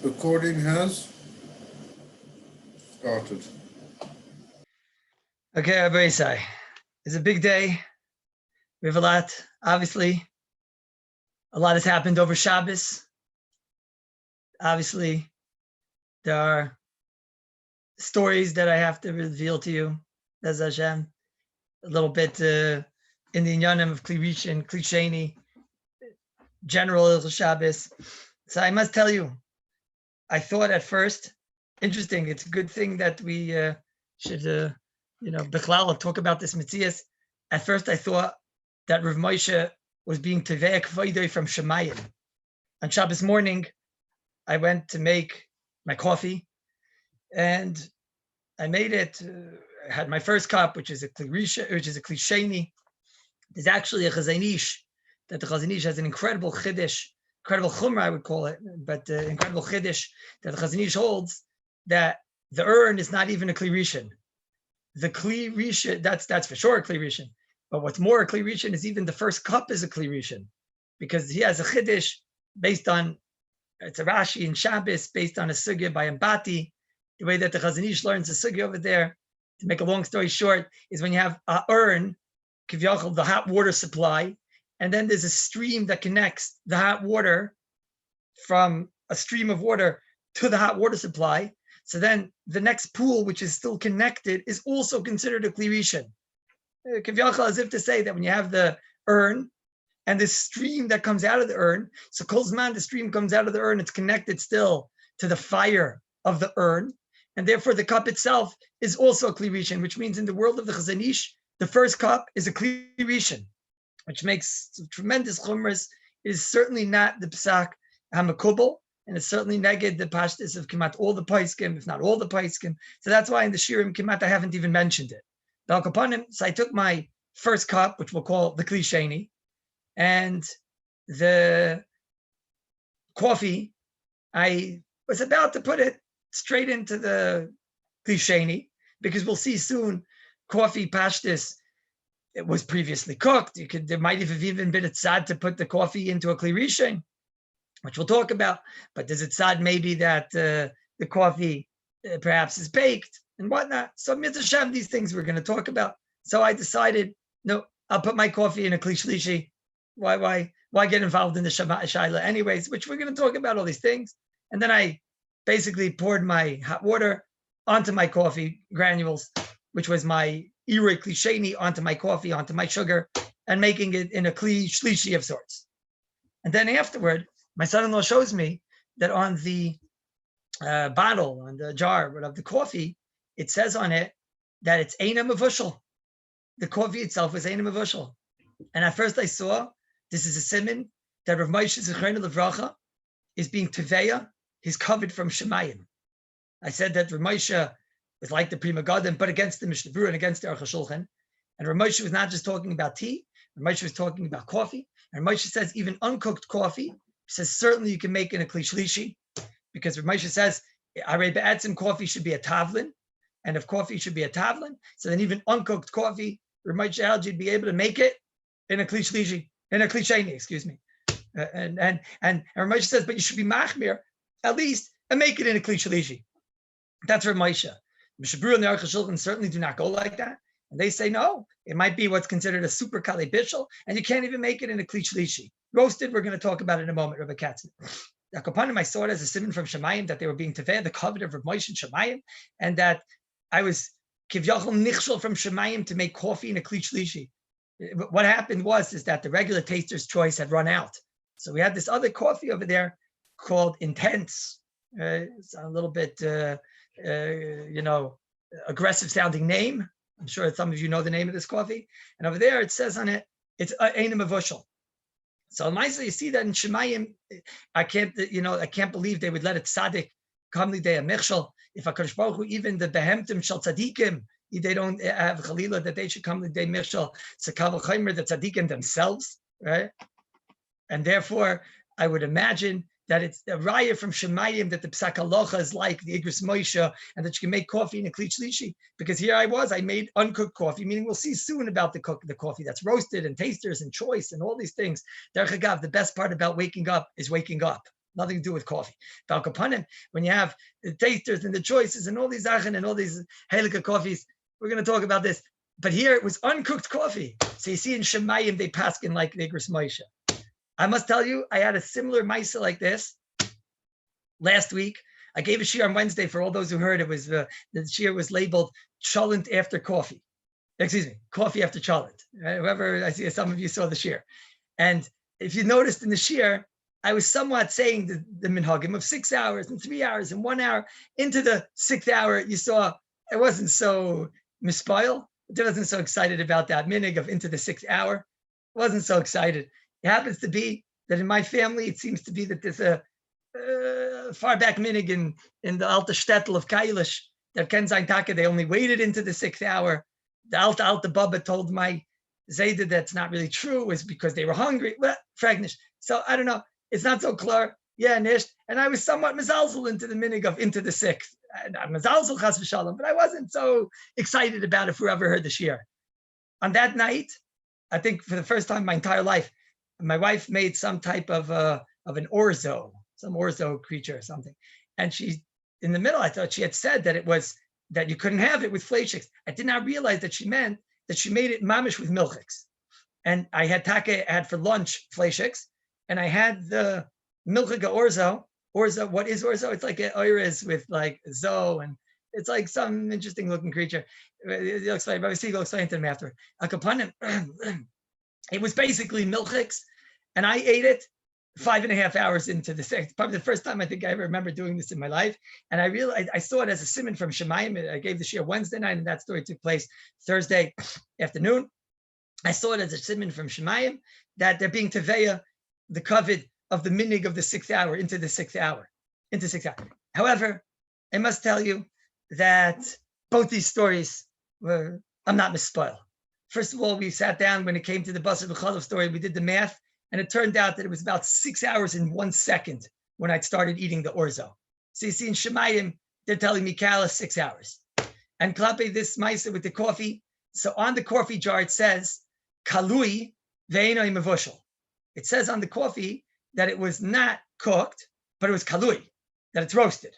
Recording has started. Okay, Rabbi, it's a big day. We have a lot, obviously. A lot has happened over Shabbos. Obviously, there are stories that I have to reveal to you, Bez Hashem, a little bit in the inyanim of Kli Rishon, Kli Sheni, general Hilchos Shabbos. So I must tell you, I thought at first, interesting, it's a good thing that we should, Bechlal, talk about this Metzias. At first I thought that Rav Moshe was being Tevei Kvoidei from Shemayim. On Shabbos morning, I went to make my coffee, and I made it. I had my first cup, which is a Kli Rishon, which is a Kli Sheni. There's actually a Chazanish, that the Chazanish has an incredible Chiddush, incredible Chumrah, I would call it, but incredible Chiddush that the Chazanish holds that the urn is not even a Kli Rishon. The Kli Rishon, that's for sure a Kli Rishon. But what's more, a Kli Rishon is even the first cup is a Kli Rishon, because he has a Chiddush based on, it's a Rashi in Shabbos, based on a sugya by Ambati. The way that the Chazanish learns the sugya over there, to make a long story short, is when you have a urn, Kivyachol, the hot water supply, and then there's a stream that connects the hot water from a stream of water to the hot water supply. So then the next pool, which is still connected, is also considered a Kli Rishon. Kivyachol, as if to say that when you have the urn and the stream that comes out of the urn, so Kol Zman, the stream comes out of the urn, it's connected still to the fire of the urn, and therefore the cup itself is also a Kli Rishon, which means in the world of the Chazanish, the first cup is a Kli Rishon, which makes tremendous chumras. It is certainly not the Psak HaMekubal, and it's certainly neged the pashtus of Kemat all the Paiskim, if not all the Paiskim. So that's why in the Shirim Kemat I haven't even mentioned it. So I took my first cup, which we'll call the Kli Sheni, and the coffee, I was about to put it straight into the Kli Sheni, because we'll see soon, coffee pashtus, it was previously cooked. There might have even been a tzad to put the coffee into a Kli Rishon, which we'll talk about. But there's a tzad maybe that the coffee perhaps is baked and whatnot. So Mitzvah Shem, these things we're going to talk about. So I decided, no, I'll put my coffee in a Kli Shlishi. Why get involved in the Shaila anyways, which we're going to talk about all these things. And then I basically poured my hot water onto my coffee granules, which was my Iyar Kli Sheni, onto my coffee, onto my sugar, and making it in a Kli Shlishi of sorts. And then afterward, my son-in-law shows me that on the bottle, on the jar of the coffee, it says on it that it's Eina Mevushal. The coffee itself is Eina Mevushal. And at first I saw, this is a siman that Rav Moshe Zichrono Livracha is being Teveya, he's covered from Shemayim. I said that Rav Moshe was like the Prima Gadim, but against the Mishnah Berurah and against the Aruch HaShulchan. And Rav Moshe was not just talking about tea, Rav Moshe was talking about coffee. And Rav Moshe says even uncooked coffee, he says certainly you can make in a Kli Shlishi, because Rav Moshe says Arei Be'etzim coffee should be a tavlin, and if coffee should be a tavlin, so then even uncooked coffee, Rav Moshe held you'd be able to make it in a Kli Shlishi, in a Kli Sheni, excuse me. And Rav Moshe says, but you should be machmir at least and make it in a Kli Shlishi. That's Rav Moshe. Mishnah Berurah and the Aruch HaShulchan certainly do not go like that. And they say, no, it might be what's considered a super Kali Bishul, and you can't even make it in a Kli Shlishi. Roasted, we're going to talk about it in a moment, Rabbi Katzman. Akapanim, I saw it as a siman from Shemayim, that they were being Teveh, the covenant of Rav Moshe and Shemayim, and that I was Kivyachol Nichshel from Shemayim to make coffee in a Kli Shlishi. What happened is that the regular taster's choice had run out. So we had this other coffee over there called Intense. It's a little bit, aggressive sounding name. I'm sure some of you know the name of this coffee. And over there, it says on it, it's Eina Mevushal. So you see that in Shemayim, I can't believe they would let it tzaddik come lidei a michshel. If HaKadosh Baruch Hu, even the behemtim shel tzaddikim, they don't have chalila that they should come lidei michshel. So kal v'chomer, the tzaddikim themselves, right? And therefore, I would imagine that it's a raya from Shemayim that the Psak Halacha is like the Igros Moshe, and that you can make coffee in a Kli Shlishi. Because here I made uncooked coffee, meaning we'll see soon about the coffee that's roasted and tasters and choice and all these things. Derech Agav, the best part about waking up is waking up. nothing to do with coffee. When you have the tasters and the choices and all these Achen and all these Halachos coffees, we're going to talk about this. But here it was uncooked coffee. So you see in Shemayim, they paskin like Nigris Moshe. I must tell you, I had a similar Maisa like this last week. I gave a shiur on Wednesday for all those who heard. It was the shiur was labeled Cholent after coffee. Excuse me, coffee after cholent. Whoever, I see some of you saw the shiur. And if you noticed in the shiur, I was somewhat saying the minhagim of 6 hours and 3 hours and 1 hour. Into the 6th hour, you saw I wasn't so mispoil. I wasn't so excited about that minig of into the 6th hour. I wasn't so excited. It happens to be that in my family, it seems to be that there's a far back minig in the Alta Shtetl of Kallus that Ken Zayin Taka, they only waited into the 6th hour. The Alta Baba told my Zayda that's not really true, is because they were hungry. Well, fragnish. So I don't know. It's not so clear. Yeah, nisht. And I was somewhat mezalzel into the minig of into the 6th. I'm mezalzel chas v'shalom, but I wasn't so excited about it for whoever heard the shiur. On that night, I think for the first time in my entire life, my wife made some type of an orzo, some orzo creature or something. And she, in the middle, I thought she had said that it was, that you couldn't have it with fleishiks. I did not realize that she meant that she made it mamish with milchiks. And I had for lunch fleishiks, and I had the milchika orzo. Orzo, what is orzo? It's like an oiris with like zo, and it's like some interesting looking creature. You'll explain, Rabbi Siegel will explain to them after. It was basically milchiks, and I ate it 5.5 hours into the 6th. Probably the first time I think I ever remember doing this in my life. And I realized, I saw it as a simon from Shemayim. I gave the shiur Wednesday night, and that story took place Thursday afternoon. I saw it as a simon from Shemayim, that they're being teveya the covet of the minig of the 6th hour into the 6th hour, into 6th hour. However, I must tell you that both these stories were, I'm not misspoil. First of all, we sat down when it came to the Basar B'Chalav story, we did the math, and it turned out that it was about 6 hours and 1 second when I started eating the orzo. So you see in Shemayim, they're telling me Kallus 6 hours. And klape this maisa with the coffee. So on the coffee jar, it says, kalui ve'enoi mevushal. It says on the coffee that it was not cooked, but it was kalui, that it's roasted.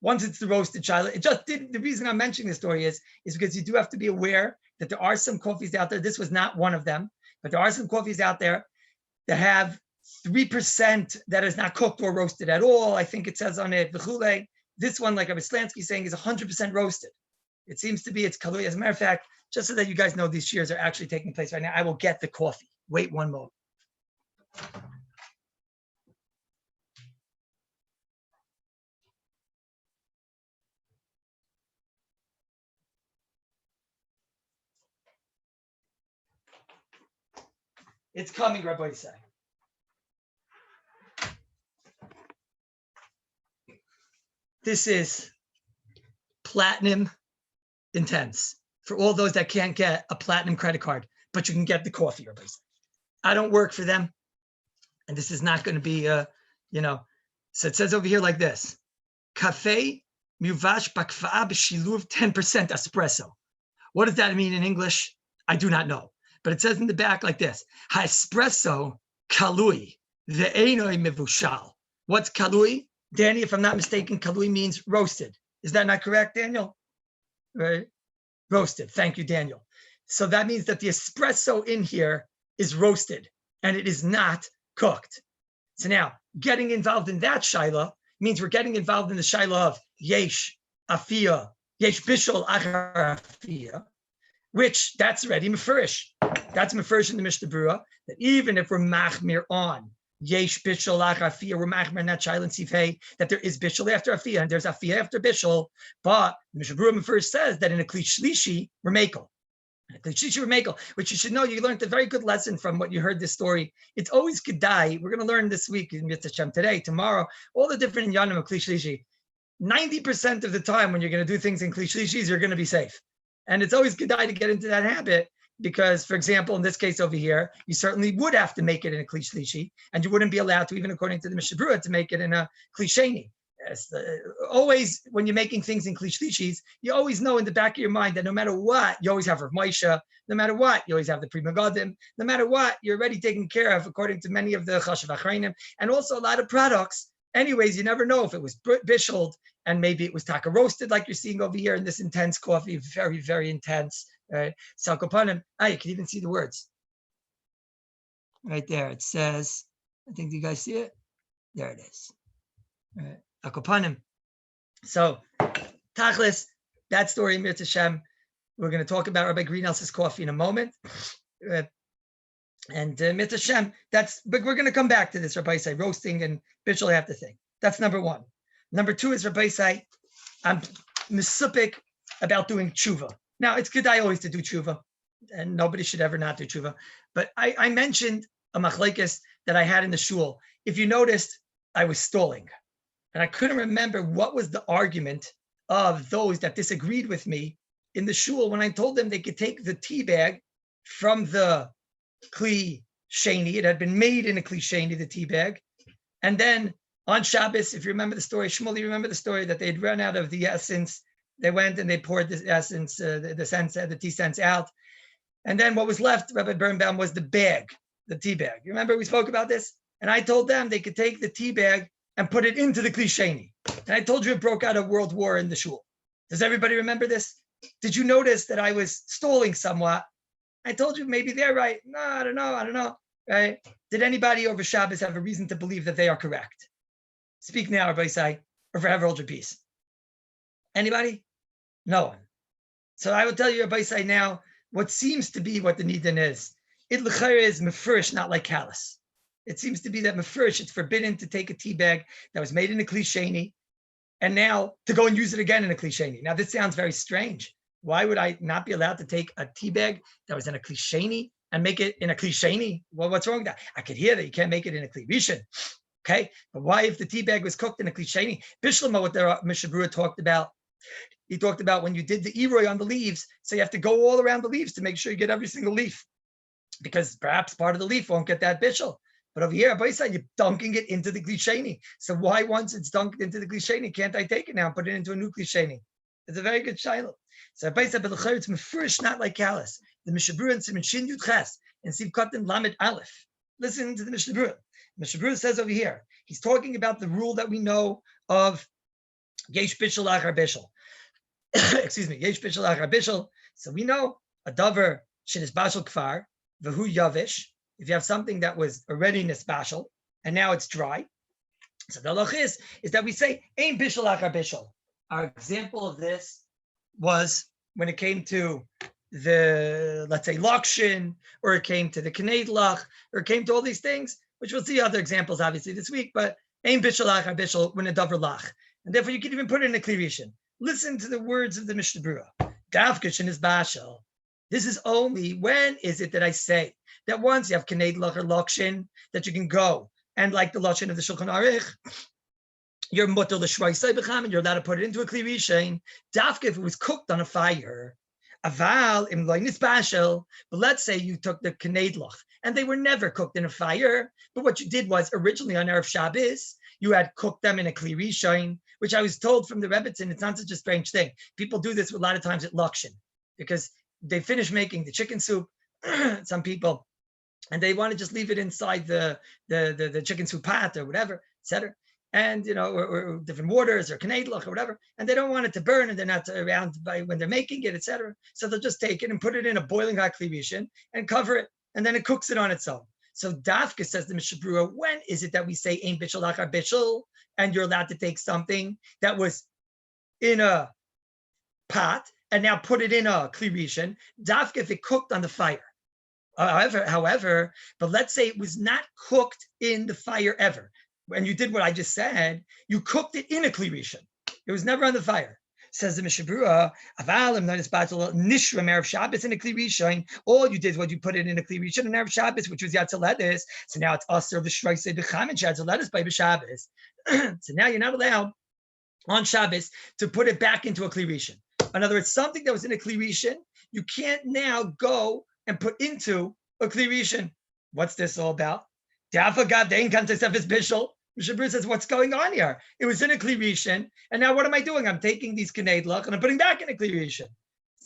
Once it's the roasted shiloh, it just didn't. The reason I'm mentioning this story is because you do have to be aware that there are some coffees out there. This was not one of them, but there are some coffees out there that have 3% that is not cooked or roasted at all. I think it says on it, v'chule. This one, like Rabbi Slansky is saying, is 100% roasted. It seems to be it's kalui. As a matter of fact, just so that you guys know, these shiurs are actually taking place right now. I will get the coffee. Wait one moment. It's coming, Rabbi say. This is platinum intense for all those that can't get a platinum credit card, but you can get the coffee, Rabbi say. I don't work for them, and this is not going to be, so it says over here like this: Cafe Muvash Bakfa B'Shiluv 10% espresso. What does that mean in English? I do not know. But it says in the back like this: Ha-espresso kalui ve'enoi mevushal. What's kalui? Danny, if I'm not mistaken, kalui means roasted. Is that not correct, Daniel? Right? Roasted. Thank you, Daniel. So that means that the espresso in here is roasted and it is not cooked. So now, getting involved in that shaila means we're getting involved in the shaila of yesh afia, yesh bishul achar afia, which that's already mefurish. That's mefurish in the Mishnah Berurah, that even if we're machmir on yesh bishul achar afia, we're machmir in that shaila and sifhei, that there is bishul after afia and there's afia after bishul, but the Mishnah Berurah mefurish says that in a kli shlishi we're mekel. Which you should know, you learned a very good lesson from what you heard this story. It's always kedai. We're going to learn this week in Mitzvah Shem today, tomorrow, all the different inyanim of kli shlishi. 90% of the time when you're going to do things in kli shlishis, you're going to be safe. And it's always kedai to get into that habit because, for example, in this case over here, you certainly would have to make it in a kli shlishi, and you wouldn't be allowed to, even according to the Mishnah Berurah, to make it in a kli sheni. Yes, always when you're making things in kli shlishis, you always know in the back of your mind that no matter what, you always have Rav Moshe. No matter what, you always have the Pri Megadim. No matter what, you're already taken care of according to many of the Chashav Achreinim, and also a lot of products anyways, you never know if it was bishled and maybe it was taka roasted like you're seeing over here in this intense coffee, very, very intense. Right? Salkopanim. You can even see the words. Right there. It says, I think you guys see it? There it is. Right. Akopanim. So, Tachlis, that story, Mir Hashem, we're going to talk about Rabbi Greenhouse's coffee in a moment. And Mir Hashem, but we're going to come back to this, Rabbi say, roasting and bishul, I have to think. That's number one. Number two is Rabbi say, I'm misupik about doing tshuva. Now, it's good always to do tshuva, and nobody should ever not do tshuva. But I mentioned a machlekes that I had in the shul. If you noticed, I was stalling. And I couldn't remember what was the argument of those that disagreed with me in the shul when I told them they could take the tea bag from the kli sheni. It had been made in a kli sheni, the tea bag. And then on Shabbos, if you remember the story, Shmuel, you remember the story that they'd run out of the essence. They went and they poured the essence, the tea sense out. And then what was left, Rabbi Birnbaum, was the bag, the tea bag. You remember we spoke about this? And I told them they could take the tea bag and put it into the kli sheni. And I told you it broke out a world war in the shul. Does everybody remember this? Did you notice that I was stalling somewhat? I told you maybe they're right. No, I don't know. Right? Did anybody over Shabbos have a reason to believe that they are correct? Speak now, Rabbi Say, or forever hold your peace. Anybody? No one. So I will tell you, Rabbi Say, now what seems to be what the nidin is. It l'chayre is mefurish, not like Kallus. It seems to be that mefurish, it's forbidden to take a tea bag that was made in a kli sheni, and now to go and use it again in a kli sheni. Now this sounds very strange. Why would I not be allowed to take a tea bag that was in a kli sheni and make it in a kli sheni? Well, what's wrong with that? I could hear that you can't make it in a kli rishon. Okay, but why if the tea bag was cooked in a kli sheni? Bishlama, what the Mishnah Berurah talked about. He talked about when you did the Iroy on the leaves, so you have to go all around the leaves to make sure you get every single leaf, because perhaps part of the leaf won't get that bishul. But over here, Rabbi said you're dunking it into the kli sheni. So why, once it's dunked into the kli sheni, can't I take it now and put it into a new kli sheni? It's a very good shiloh. So Rabbi said, but it's mefurish, not like Kallus. The Mishnah Berurah in Siman Shin Yud Ches and Siv Katan Lamed Aleph. Listen to the Mishnah Berurah. Mishnah Berurah says over here, he's talking about the rule that we know of Yesh Bishul Achar Bishul. Excuse me, Yesh Bishul Achar Bishul. So we know a davar shenis bashal kfar v'hu yavish. If you have something that was already nisbashal and now it's dry, so the halach is that we say ein bishul achar bishul. Our example of this was when it came to the, let's say, lakshin, or it came to the knedlach, or it came to all these things, which we'll see other examples obviously this week. But ein bishul achar bishul when a davar lach, and therefore you can even put it in a kli rishon. Listen to the words of the Mishnah Berurah. Davka shenis bashal. This is only when is it that I say that once you have knedlach or lakshin, that you can go and, like the lashon of the Shulchan Aruch, you're mutter l'shroisei b'cham, and you're allowed to put it into a kli rishon. Dafka if it was cooked on a fire. Aval im lo nisbashel. But let's say you took the knedlach and they were never cooked in a fire, but what you did was originally on Erev Shabbos you had cooked them in a kli rishon, which I was told from the Rebbitzin, it's not such a strange thing. People do this a lot of times at lakshin, because they finish making the chicken soup, some people, and they want to just leave it inside the chicken soup pot or whatever, etc. And or different waters or knedlach or whatever, and they don't want it to burn, and they're not around by when they're making it, etc. So they'll just take it and put it in a boiling hot kli rishon and cover it, and then it cooks it on its own. So Dafka, says the Mishnah Berurah, when is it that we say ein bishul achar bishul, and you're allowed to take something that was in a pot and now put it in a kli rishon? Dafka if it cooked on the fire. However, but let's say it was not cooked in the fire ever. When you did what I just said, you cooked it in a kli rishon. It was never on the fire. Says the Mishnah Berurah, avalim nonis batel nishram erev Shabbos in a kli rishon. All you did was you put it in a kli rishon in erev Shabbos, which was yatzaledes. So now it's aser l'shroisei b'cham and yatzaledes by b'Shabbos. So now you're not allowed on Shabbos to put it back into a kli rishon. In other words, something that was in a kli rishon, you can't now go and put into a kli rishon. What's this all about? Dafa gadein kantesefes bishul. Mishnah Berurah says, what's going on here? It was in a kli rishon, and now what am I doing? I'm taking these knedlach and I'm putting back in a kli rishon.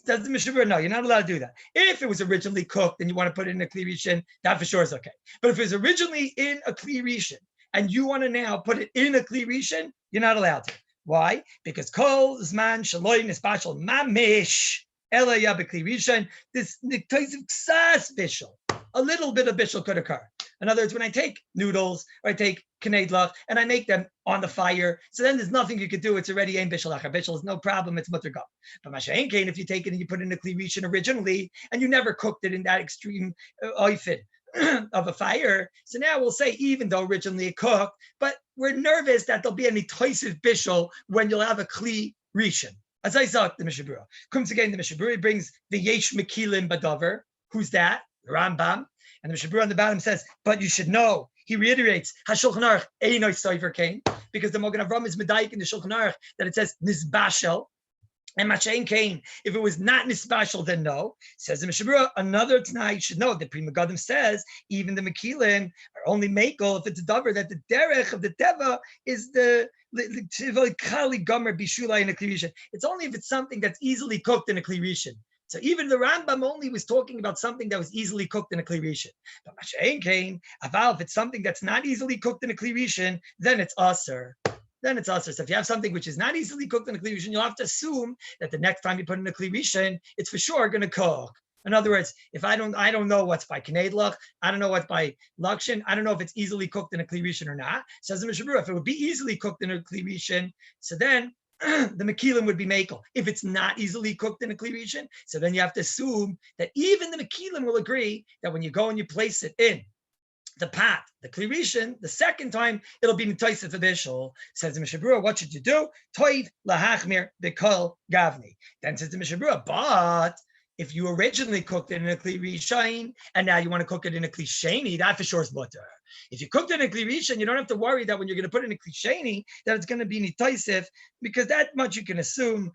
Does the Mishnah Berurah? No, you're not allowed to do that. If it was originally cooked and you want to put it in a kli rishon, that for sure is okay. But if it was originally in a kli rishon and you want to now put it in a Kli Rishon, you're not allowed to. Why? Because Kol Zman Shaloi Nispashal Mamish Elaya B'Kli Rishon, this Niktoisiv Ksas Bishul, a little bit of Bishul could occur. In other words, when I take noodles or I take knedlach and I make them on the fire, so then there's nothing you could do. It's already ein bishul achar bishul. It's no problem. It's mutter gum. But masha'en kain, if you take it and you put it in a kli rishon originally and you never cooked it in that extreme oifid of a fire, so now we'll say even though originally it cooked, but we're nervous that there'll be any toisiv bishul when you'll have a kli rishon. As I saw the Mishnah Berurah comes again. The Mishnah Berurah brings the yesh mekilim badavar. Who's that? The Rambam. And the Mishnah Berurah on the bottom says, but you should know, he reiterates, HaShulchan Aruch Einoi Soifer Kain, because the Mogen Avram is medayik in the Shulchan Aruch that it says Nizbashel, and Mashain Kain, if it was not Nizbashel, then no. Says the Mishnah Berurah, another Tanai should know, the Pri Megadim says, even the Mekilim are only Mekel if it's a davar, that the derech of the Teva is the Kali Gomer Bishulai in a Kli Rishon. It's only if it's something that's easily cooked in a Kli Rishon. So even the Rambam only was talking about something that was easily cooked in a Kli Rishon. But Masha'en Kain, if it's something that's not easily cooked in a Kli Rishon, then it's aser. Then it's aser. So if you have something which is not easily cooked in a Kli Rishon, you'll have to assume that the next time you put in a Kli Rishon, it's for sure going to cook. In other words, if I don't know what's by knedlach, I don't know what's by lakshin, I don't know if it's easily cooked in a Kli Rishon or not. Says the Mishnah Berurah, if it would be easily cooked in a Kli Rishon, so then the mekilim would be mekel. If it's not easily cooked in a Kli Rishon, so then you have to assume that even the mekilim will agree that when you go and you place it in the pot, the Kli Rishon, the second time it'll be nitoisef bishul. Says the Mishnah Berurah, what should you do? Toiv lahachmir b'kol gavni. Then says the Mishnah Berurah, but if you originally cooked it in a Kli Rishon and now you want to cook it in a Kli Sheni, that for sure is butter. If you cooked it in a Kli Rishon, you don't have to worry that when you're going to put it in a Kli Sheni, that it's going to be nitoisef, because that much you can assume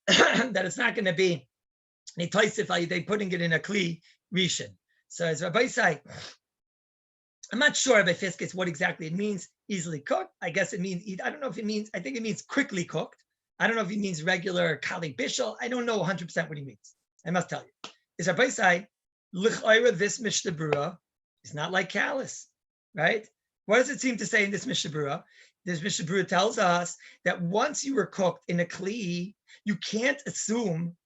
that it's not going to be nitoisef by they putting it in a Kli Rishon. So as Rabbi say, I'm not sure by Fiskis what exactly it means, easily cooked. I guess it means, I don't know if it means, I think it means quickly cooked. I don't know if he means regular Kali Bishul. I don't know 100% what he means. I must tell you. Is Rabbi say, L'chayra, this Mishnah Berurah is not like Kallus, right? What does it seem to say in this Mishnah Berurah? This Mishnah Berurah tells us that once you were cooked in a Kli, you can't assume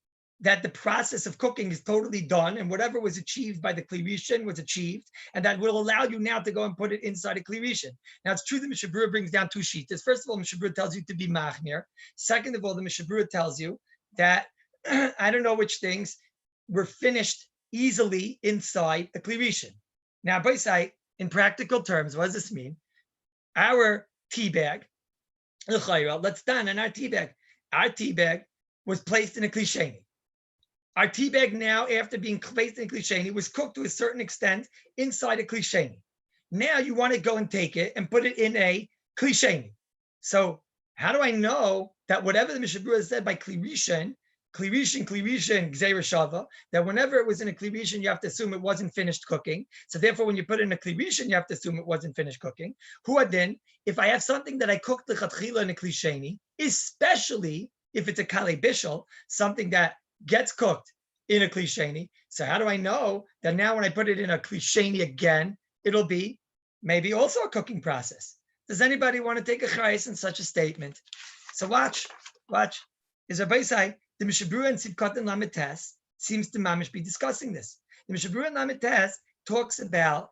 that the process of cooking is totally done and whatever was achieved by the Kli Rishon was achieved, and that will allow you now to go and put it inside a Kli Rishon. Now, it's true the Mishnah Berurah brings down two sheets. First of all, Mishnah Berurah tells you to be machmir. Second of all, the Mishnah Berurah tells you that I don't know which things were finished easily inside a Kli Rishon. Now, by say, in practical terms, what does this mean? Our tea bag, let's stand on our tea bag. Our tea bag was placed in a Kli Sheni. Our tea bag now, after being placed in a Kli Sheni, was cooked to a certain extent inside a Kli Sheni. Now you want to go and take it and put it in a Kli Sheni. So how do I know that whatever the Mishnah Berurah said by Kli Rishon, Gzeira Shava, that whenever it was in a Kli Rishon, you have to assume it wasn't finished cooking. So therefore, when you put it in a Kli Rishon, you have to assume it wasn't finished cooking. Huadin, if I have something that I cooked lechatchila in a Kli Sheni, especially if it's a Kali Bishul, something that gets cooked in a Kli Sheni. So how do I know that now when I put it in a Kli Sheni again, it'll be maybe also a cooking process? Does anybody want to take a chayes in such a statement? So watch. Is Rabbi say, the Mishnah Berurah and Sivkot and Lamed Tes seems to mamish be discussing this. The Mishnah Berurah and Lamed Tes talks about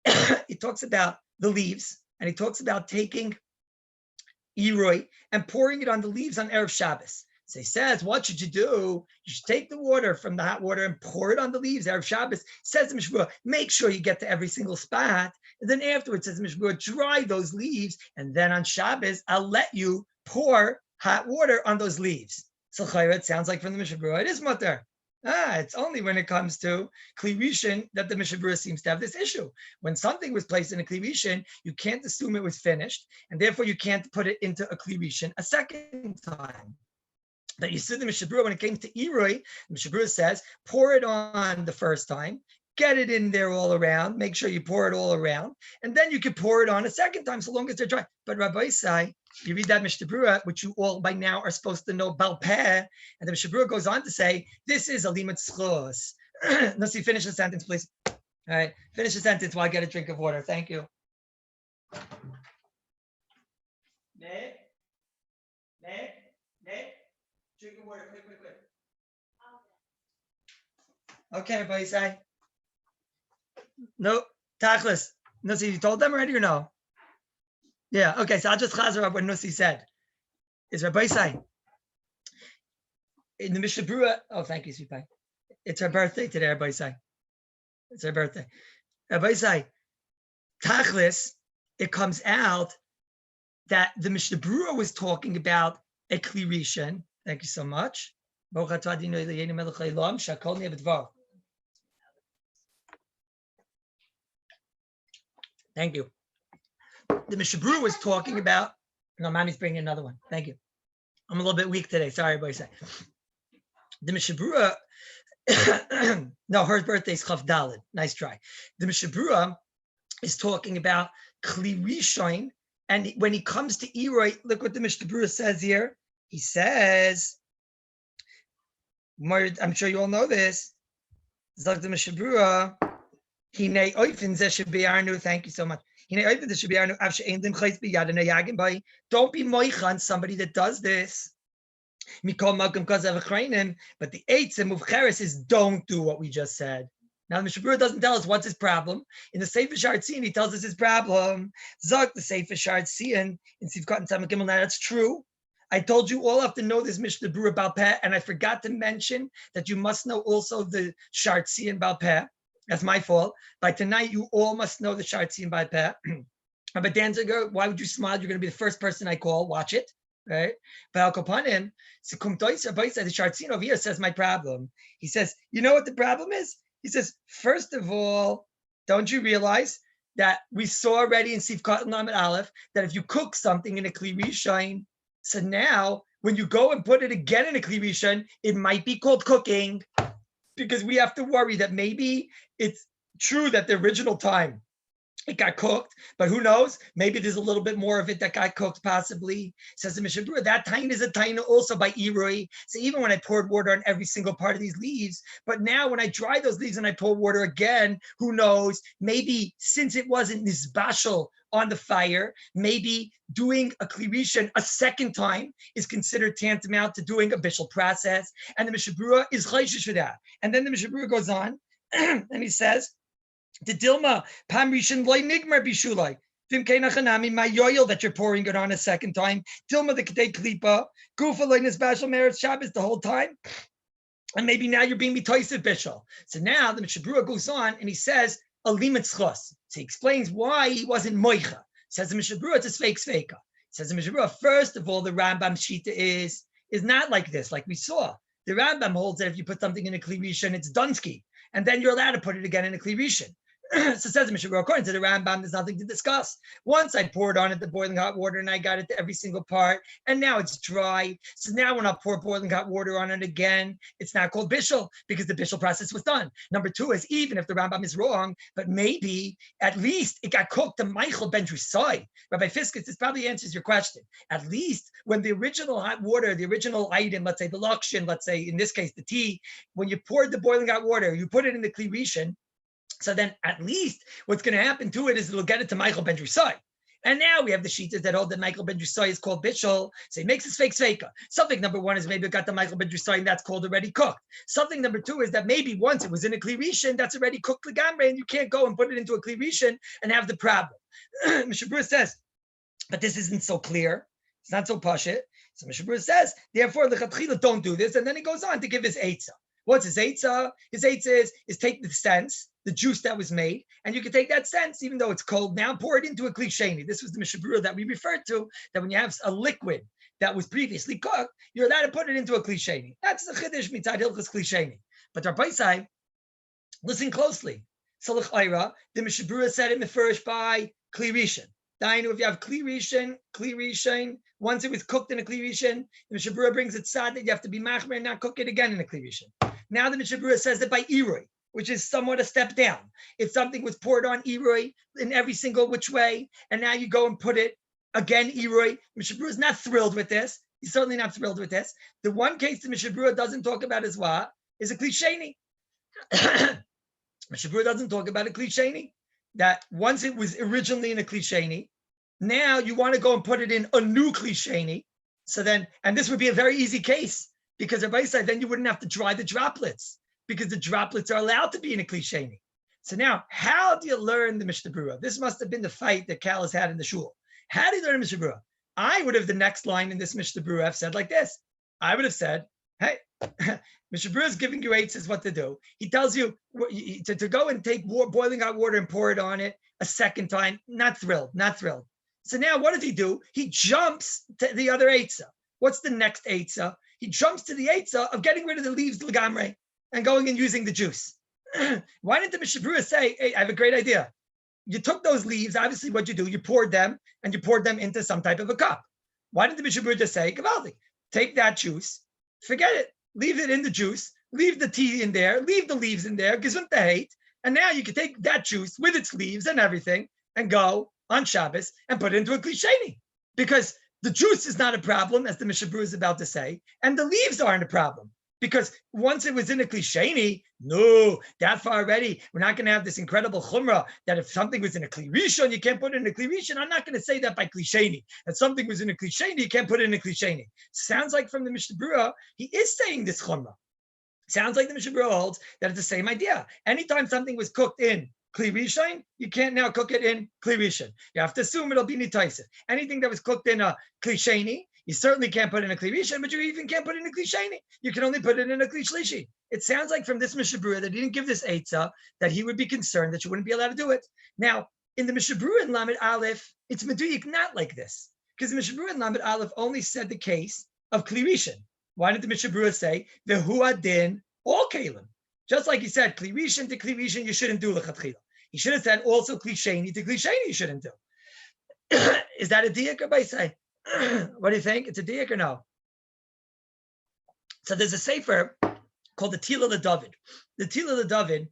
the leaves, and he talks about taking Iroi and pouring it on the leaves on Erev Shabbos. So he says, what should you do? You should take the water from the hot water and pour it on the leaves. Erev Shabbos, says the Mishnah Berurah, make sure you get to every single spot. And then afterwards, says the Mishnah Berurah, dry those leaves. And then on Shabbos, I'll let you pour hot water on those leaves. So it sounds like from the Mishnah Berurah, it is mutter. It's only when it comes to Kli Rishon that the Mishnah Berurah seems to have this issue. When something was placed in a Kli Rishon, you can't assume it was finished, and therefore you can't put it into a Kli Rishon a second time. But you see the Mishnah Berurah, when it came to Iroi, the Mishnah Berurah says, pour it on the first time, get it in there all around, make sure you pour it all around, and then you can pour it on a second time, so long as they're dry. But Rabbi say, you read that Mishnah Berurah, which you all by now are supposed to know Bal Peh, and the Mishnah Berurah goes on to say, this is a limit schos. Let's see, finish the sentence, please. All right, finish the sentence while I get a drink of water. Thank you. Nick, drinking water, quick. Okay, everybody say. No, Tachlis. Nussi, you told them already or no? Yeah, okay, so I'll just chazer up what Nussi said. Is Rabbi saying in the Mishnah Berurah? Oh, thank you, sweet pie. It's her birthday today, everybody say. It's her birthday. Everybody say, Tachlis, it comes out that the Mishnah Berurah was talking about a Kli Rishon. Thank you so much. Thank you. The Mishnah Berurah was talking about, no, mommy's bringing another one. Thank you. I'm a little bit weak today. Sorry, everybody say. The Mishnah Berurah, no, her birthday's Chaf Daled. Nice try. The Mishnah Berurah is talking about Kli Rishon, and when he comes to Iyar, look what the Mishnah Berurah says here. He says, I'm sure you all know this. Zog the Mishnah Berurah, Hinei oifen ze shebiarnu. Thank you so much. Hinei oifen ze shebiarnu. Avshe ein dim chayz biyad anayagim by. Don't be moichan somebody that does this. Mikol malkum kazav achrayim. But the eitzim of cheres is don't do what we just said. Now the Mishnah Berurah doesn't tell us what's his problem. In the Sefer Shartzian, he tells us his problem. Zog the Sefer Shartzian in Sivkot and Samach Gimel. Now that's true. I told you all have to know this Mishnah Berurah Baal Peh, and I forgot to mention that you must know also the Shartzian Baal Peh. That's my fault. By tonight, you all must know the Shartzian Baal Peh. But Danziger, why would you smile? You're going to be the first person I call. Watch it, right? But Al Kapanim, the Shartzian over here says my problem. He says, you know what the problem is? He says, first of all, don't you realize that we saw already in Sivkot and Lamed Aleph that if you cook something in a Kli Rishon, so now when you go and put it again in a Kli Rishon, it might be called cooking, because we have to worry that maybe it's true that the original time it got cooked, but who knows? Maybe there's a little bit more of it that got cooked, possibly. Says the Mishnah Berurah, that taina is a taina also by Iyar. So even when I poured water on every single part of these leaves, but now when I dry those leaves and I pour water again, who knows? Maybe since it wasn't nisbashal on the fire, maybe doing a Kli Rishon a second time is considered tantamount to doing a bishul process, and the Mishnah Berurah is chayshish for that. And then the Mishnah Berurah goes on, and he says, the Dilma, Pam Rishon loy nigmar bishulai. Vim keinachanami, my yoil that you're pouring it on a second time. Dilma the Kedei Klipa, Gufa loy nisbashal meretz Shabbos the whole time. And maybe now you're being mitoisiv bishul. So now the Mishnah Berurah goes on and he says, a limitz chos. So he explains why he wasn't moicha. Says the Mishnah Berurah, it's a sveka. Says the Mishnah Berurah, first of all, the Rambam shita is not like this, like we saw. The Rambam holds that if you put something in a Kli Rishon, it's dunsky, and then you're allowed to put it again in a Kli Rishon. So says the Mishnah Berurah, according to the Rambam, there's nothing to discuss. Once I poured on it the boiling hot water and I got it to every single part, and now it's dry. So now when I pour boiling hot water on it again, it's not called bishul because the bishul process was done. Number two is, even if the Rambam is wrong, but maybe at least it got cooked to Michael ben Drusai. Rabbi Fiskus, this probably answers your question. At least when the original hot water, the original item, let's say the lakshin, let's say in this case the tea, when you poured the boiling hot water, you put it in the Kli Rishon. So then at least what's going to happen to it is it'll get it to Michael ben Drusai. And now we have the shitas that hold that Michael ben Drusai is called bishul. So he makes this fake sveka. Something number one is maybe it got the Michael ben Drusai and that's called already cooked. Something number two is that maybe once it was in a Kli Rishon, that's already cooked legamre, and you can't go and put it into a Kli Rishon and have the problem. Mishnah Berurah says, but this isn't so clear. It's not so pashit. So Mishnah Berurah says, therefore, lechatchila, don't do this. And then he goes on to give his eitzah. What's his eitzah? His eitzah is take the sense, the juice that was made, and you can take that sense, even though it's cold now, pour it into a kli sheni. This was the Mishnah Berurah that we referred to, that when you have a liquid that was previously cooked, you're allowed to put it into a kli sheni. That's the chiddush mitzad Hilchos kli sheni. But Rabbi, listen closely. Salach Iyar, the Mishnah Berurah said it mefurish by kli rishon. Dainu, if you have kli rishon, once it was cooked in a kli rishon, the Mishnah Berurah brings it sad that you have to be machmer and not cook it again in a kli rishon. Now the Mishnah Berurah says that by Iyar, which is somewhat a step down. If something was poured on Iyar in every single which way, and now you go and put it again Iyar, Mishnah Berurah is not thrilled with this. He's certainly not thrilled with this. The one case the Mishnah Berurah doesn't talk about is what? Is a kli sheni. Mishnah Berurah doesn't talk about a kli sheni. That once it was originally in a kli sheni, Now you want to go and put it in a new klisheni. So then, and this would be a very easy case because Rabbi said then you wouldn't have to dry the droplets because the droplets are allowed to be in a klisheni. So now, how do you learn the Mishnah Berurah? This must have been the fight that Kallus had in the shul. How do you learn the Mishnah Berurah? I would have the next line in this Mishnah Berurah have said like this. I would have said, hey, Mishnah Berurah is giving you eitzes what to do. He tells you to go and take boiling hot water and pour it on it a second time. Not thrilled. So now what does he do? He jumps to the other eitzah. What's the next eitzah? He jumps to the eitzah of getting rid of the leaves legamre and going and using the juice. Why didn't the Mishnah Berurah say, hey, I have a great idea. You took those leaves, obviously what you do, you poured them and you poured them into some type of a cup. Why didn't the Mishnah Berurah just say, Gavaldi, take that juice, forget it, leave it in the juice, leave the tea in there, leave the leaves in there, gesund the hate, and now you can take that juice with its leaves and everything and go on Shabbos and put it into a klisheni. Because the juice is not a problem, as the Mishnah Berurah is about to say, and the leaves aren't a problem. Because once it was in a klisheni, no, that far already, we're not going to have this incredible chumrah that if something was in a kli rishon, you can't put it in a kli rishon. I'm not going to say that by klisheni. That something was in a klisheni, you can't put it in a klisheni. Sounds like from the Mishnah Berurah, he is saying this chumrah. Sounds like the Mishnah Berurah holds that it's the same idea. Anytime something was cooked in kli rishon, you can't now cook it in kli rishon. You have to assume it'll be nitaisa. Anything that was cooked in a klisheni, you certainly can't put in a kli rishon, but you even can't put it in a klisheni. You can only put it in a kli shlishi. It sounds like from this Mishnah Berurah that he didn't give this eitzah, that he would be concerned that you wouldn't be allowed to do it. Now, in the Mishnah Berurah in Lamed Aleph, it's meduyik not like this. Because the Mishnah Berurah in Lamed Aleph only said the case of kli rishon. Why did the Mishnah Berurah say, Vehu adin all kalim? Just like he said, kli rishon to kli rishon, you shouldn't do lechatchila. He should have said also kli sheni to kli sheni, you shouldn't do. Is that a diak, Rabbi say? What do you think? It's a diak or no? So there's a sefer called the Tila LeDavid. The Tila LeDavid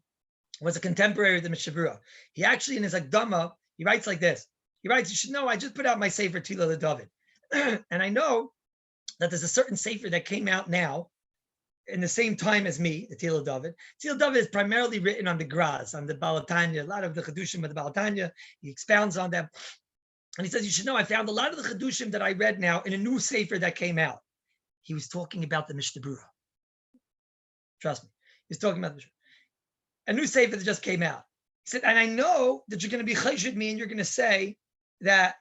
was a contemporary of the Mishnah Berurah. He actually, in his Akdama, he writes like this. He writes, you should know, I just put out my sefer Tila LeDavid. And I know that there's a certain sefer that came out now in the same time as me, the Tila LeDavid. Tila LeDavid is primarily written on the Graz, on the Balatanya, a lot of the Chedushim of the Balatanya. He expounds on them. And he says, you should know, I found a lot of the Chedushim that I read now in a new sefer that came out. He was talking about the Mishnah Berurah. Trust me. He's talking about the Mishnah Berurah. A new sefer that just came out. He said, and I know that you're going to be chayshid me and you're going to say that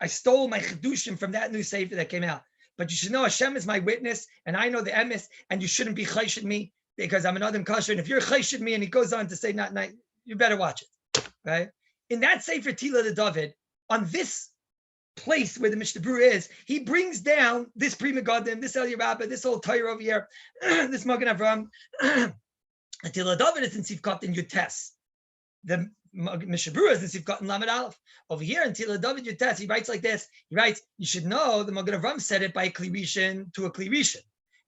I stole my Chedushim from that new sefer that came out. But you should know Hashem is my witness and I know the emes and you shouldn't be chayshid me because I'm an Adam Kasher. And if you're chayshid me, and he goes on to say, not, you better watch it. Right? In that sefer Tila LeDavid, on this place where the Mishnah Berurah is, he brings down this Pri Megadim, this Iyar Rabbi, this old Torah over here, this Magen Avram. Until David is in Sivkot in Yutes. The Mishnah Berurah is in Sivkot in Lamed Aleph. Over here, until David Yutes, he writes like this. He writes, you should know the Magen Avram said it by a Kli Rishon to a Kli Rishon.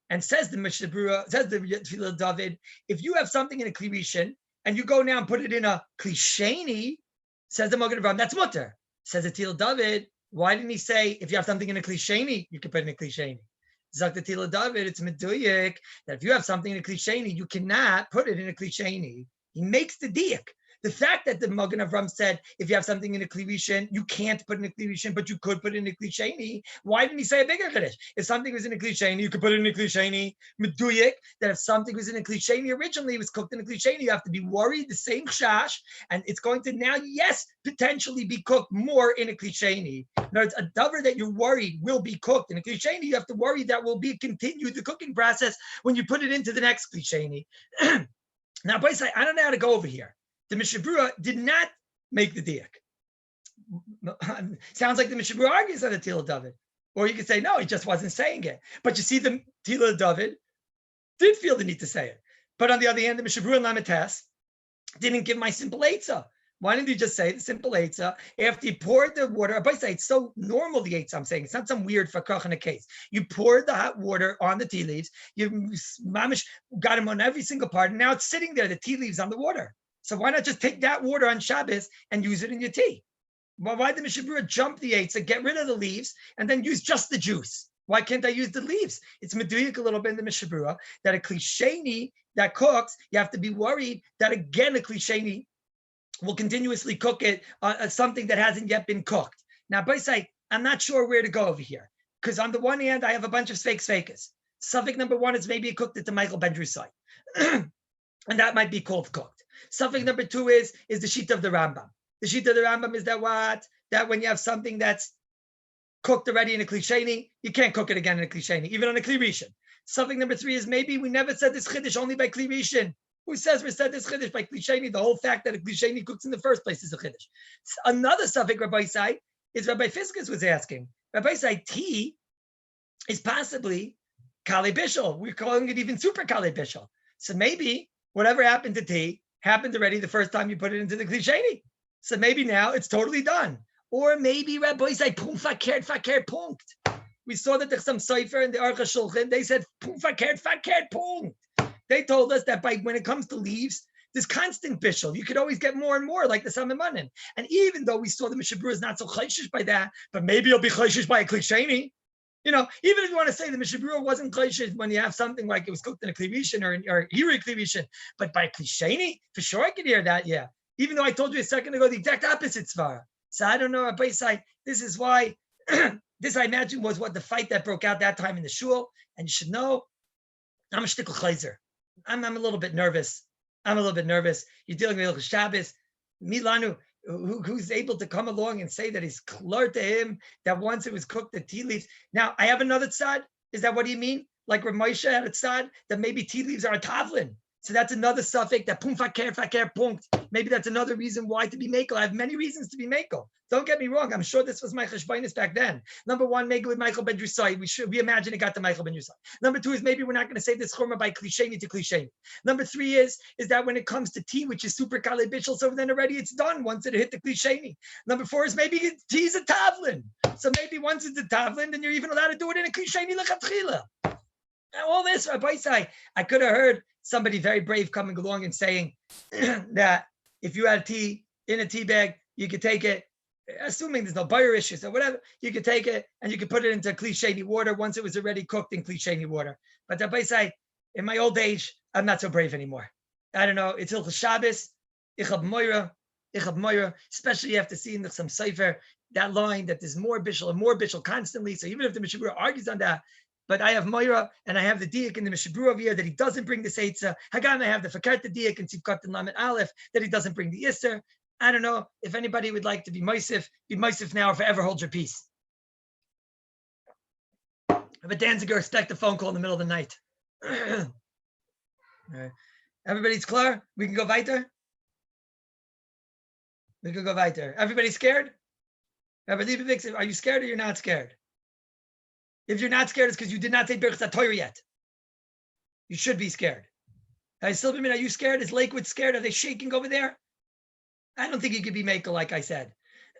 And says the Mishnah Berurah, says the Tila David, if you have something in a Kli Rishon and you go now and put it in a Kli Sheni, says the Magen Avram, that's mutter. Says the Tila David, why didn't he say if you have something in a klisheni, you can put in a klisheni? Zak the Tila David, it's meduyik that if you have something in a klisheni, you cannot put it in a klisheni. He makes the diak. The fact that the Magen Avram said if you have something in a kli rishon, you can't put in a kli rishon, but you could put it in a klisheni. Why didn't he say a bigger kaddish? If something was in a klisheni, you could put it in a klisheni. Meduyik that if something was in a klisheni originally, it was cooked in a klisheni, you have to be worried the same shash, and it's going to now, yes, potentially be cooked more in a klisheni. Now, it's a davar that you're worried will be cooked in a klisheni. You have to worry that will be continued the cooking process when you put it into the next klisheni. Now, by say, I don't know how to go over here. The Mishnah Berurah did not make the diak. Sounds like the Mishnah Berurah argues on the Tila David. Or you could say, no, he just wasn't saying it. But you see, the Tila David did feel the need to say it. But on the other hand, the Mishnah Berurah in Lamed Tes didn't give my simple eitzah. Why didn't he just say the simple eitzah after he poured the water? By say, it's so normal, the eitzah I'm saying. It's not some weird fakach in a case. You poured the hot water on the tea leaves. You mamish got him on every single part. And now it's sitting there, the tea leaves on the water. So why not just take that water on Shabbos and use it in your tea? Well, why did Mishnah Berurah jump the eitzah, get rid of the leaves, and then use just the juice? Why can't I use the leaves? It's meduyik a little bit in the Mishnah Berurah that a klisheni that cooks, you have to be worried that again a klisheni will continuously cook it something that hasn't yet been cooked. Now, Baisai, I'm not sure where to go over here. Because on the one hand, I have a bunch of sveikas. Suffix number one is maybe he cooked it to Michael Ben Drusai. And that might be called cooked. Suffix number two is the sheet of the Rambam. The sheet of the Rambam is that what? That when you have something that's cooked already in a klisheni, you can't cook it again in a klisheni, even on a kli rishon. Suffix number three is maybe we never said this chiddush only by kli rishon. Who says we said this chiddush by klisheni? The whole fact that a klisheni cooks in the first place is a chiddush. Another suffix Rabbi Sai is Rabbi Fiskus was asking. Rabbi Sai tea is possibly Kali Bishul. We're calling it even super Kali Bishul. So maybe whatever happened to tea happened already the first time you put it into the klisheni. So maybe now it's totally done. Or maybe Rabbi Sai pum fakert punkt. We saw that there's some cipher in the Aruch HaShulchan. They said pum fakert punkt. They told us that when it comes to leaves, there's constant bishul. You could always get more and more, like the Samamanim. And even though we saw the Mishabura is not so chayshish by that, but maybe it'll be chayshish by a klisheni. Even if you want to say the Mishabura wasn't chayshish when you have something like it was cooked in a klivishin or hiri klivishin, but by klisheni, for sure I could hear that, yeah. Even though I told you a second ago the exact opposite svara. So I don't know, Rabbi Sai, this is why, this I imagine was what the fight that broke out that time in the shul. And you should know, I'm a shtickl chayzer. I'm a little bit nervous. You're dealing with Hilchos Shabbos. Milanu, who's able to come along and say that he's clear to him that once it was cooked, the tea leaves. Now, I have another tzad. Is that what do you mean? Like Rav Moshe had a tzad, that maybe tea leaves are a tavlin. So that's another suffix, that pum fakir punkt. Maybe that's another reason why to be makel. I have many reasons to be makel. Don't get me wrong. I'm sure this was my cheshbainis back then. Number one, make it with Michael Ben Drusai. We imagine it got to Michael Ben Drusai. Number two is maybe we're not going to say this chumrah by klisheni to klisheni. Number three is that when it comes to tea, which is super kale bishul, so then already it's done once it hit the klisheni. Number four is maybe tea is a tavlin. So maybe once it's a tavlin, then you're even allowed to do it in a klisheni lechatchila. All this, Rabbi Sai, I could have heard somebody very brave coming along and saying that if you had tea in a tea bag, you could take it, assuming there's no buyer issues or whatever, you could take it and you could put it into klisheni water once it was already cooked in klisheni water. But Rabbi Sai, in my old age, I'm not so brave anymore. I don't know. It's Hilchos Shabbos, ich hab moira, especially after seeing some cipher, that line that there's more bishul constantly. So even if the Mishabura argues on that, but I have Moira and I have the diak in the Mishabura over here that he doesn't bring the Seitza. Hagan, I have the Fakert the diak and Tzivkat and Lamet Aleph that he doesn't bring the Isser. I don't know if anybody would like to be Moisif now or forever hold your peace. But Danziger, expect a phone call in the middle of the night. All right. Everybody's clear? We can go weiter? Everybody scared? Rabbi Leibovitz, are you scared or you're not scared? If you're not scared, it's because you did not say Birchas HaTorah yet. You should be scared. Are you scared? Is Lakewood scared? Are they shaking over there? I don't think you could be makel, like I said.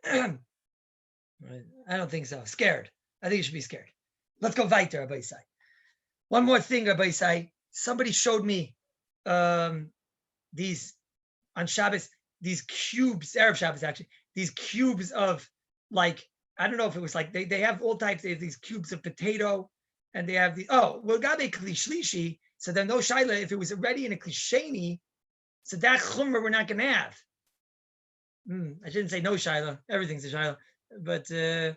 I don't think so. Scared. I think you should be scared. Let's go weiter, Rabbi Sai. One more thing, Rabbi Sai. Somebody showed me these, on Shabbos, these cubes, Arab Shabbos actually, these cubes of like, I don't know if it was like, they have all types, they have these cubes of potato, and they have the, gabe kli shlishi, so then no shaila, if it was already in a klisheni, so that chumrah we're not going to have. I shouldn't say no shaila, everything's a shaila, but yeah,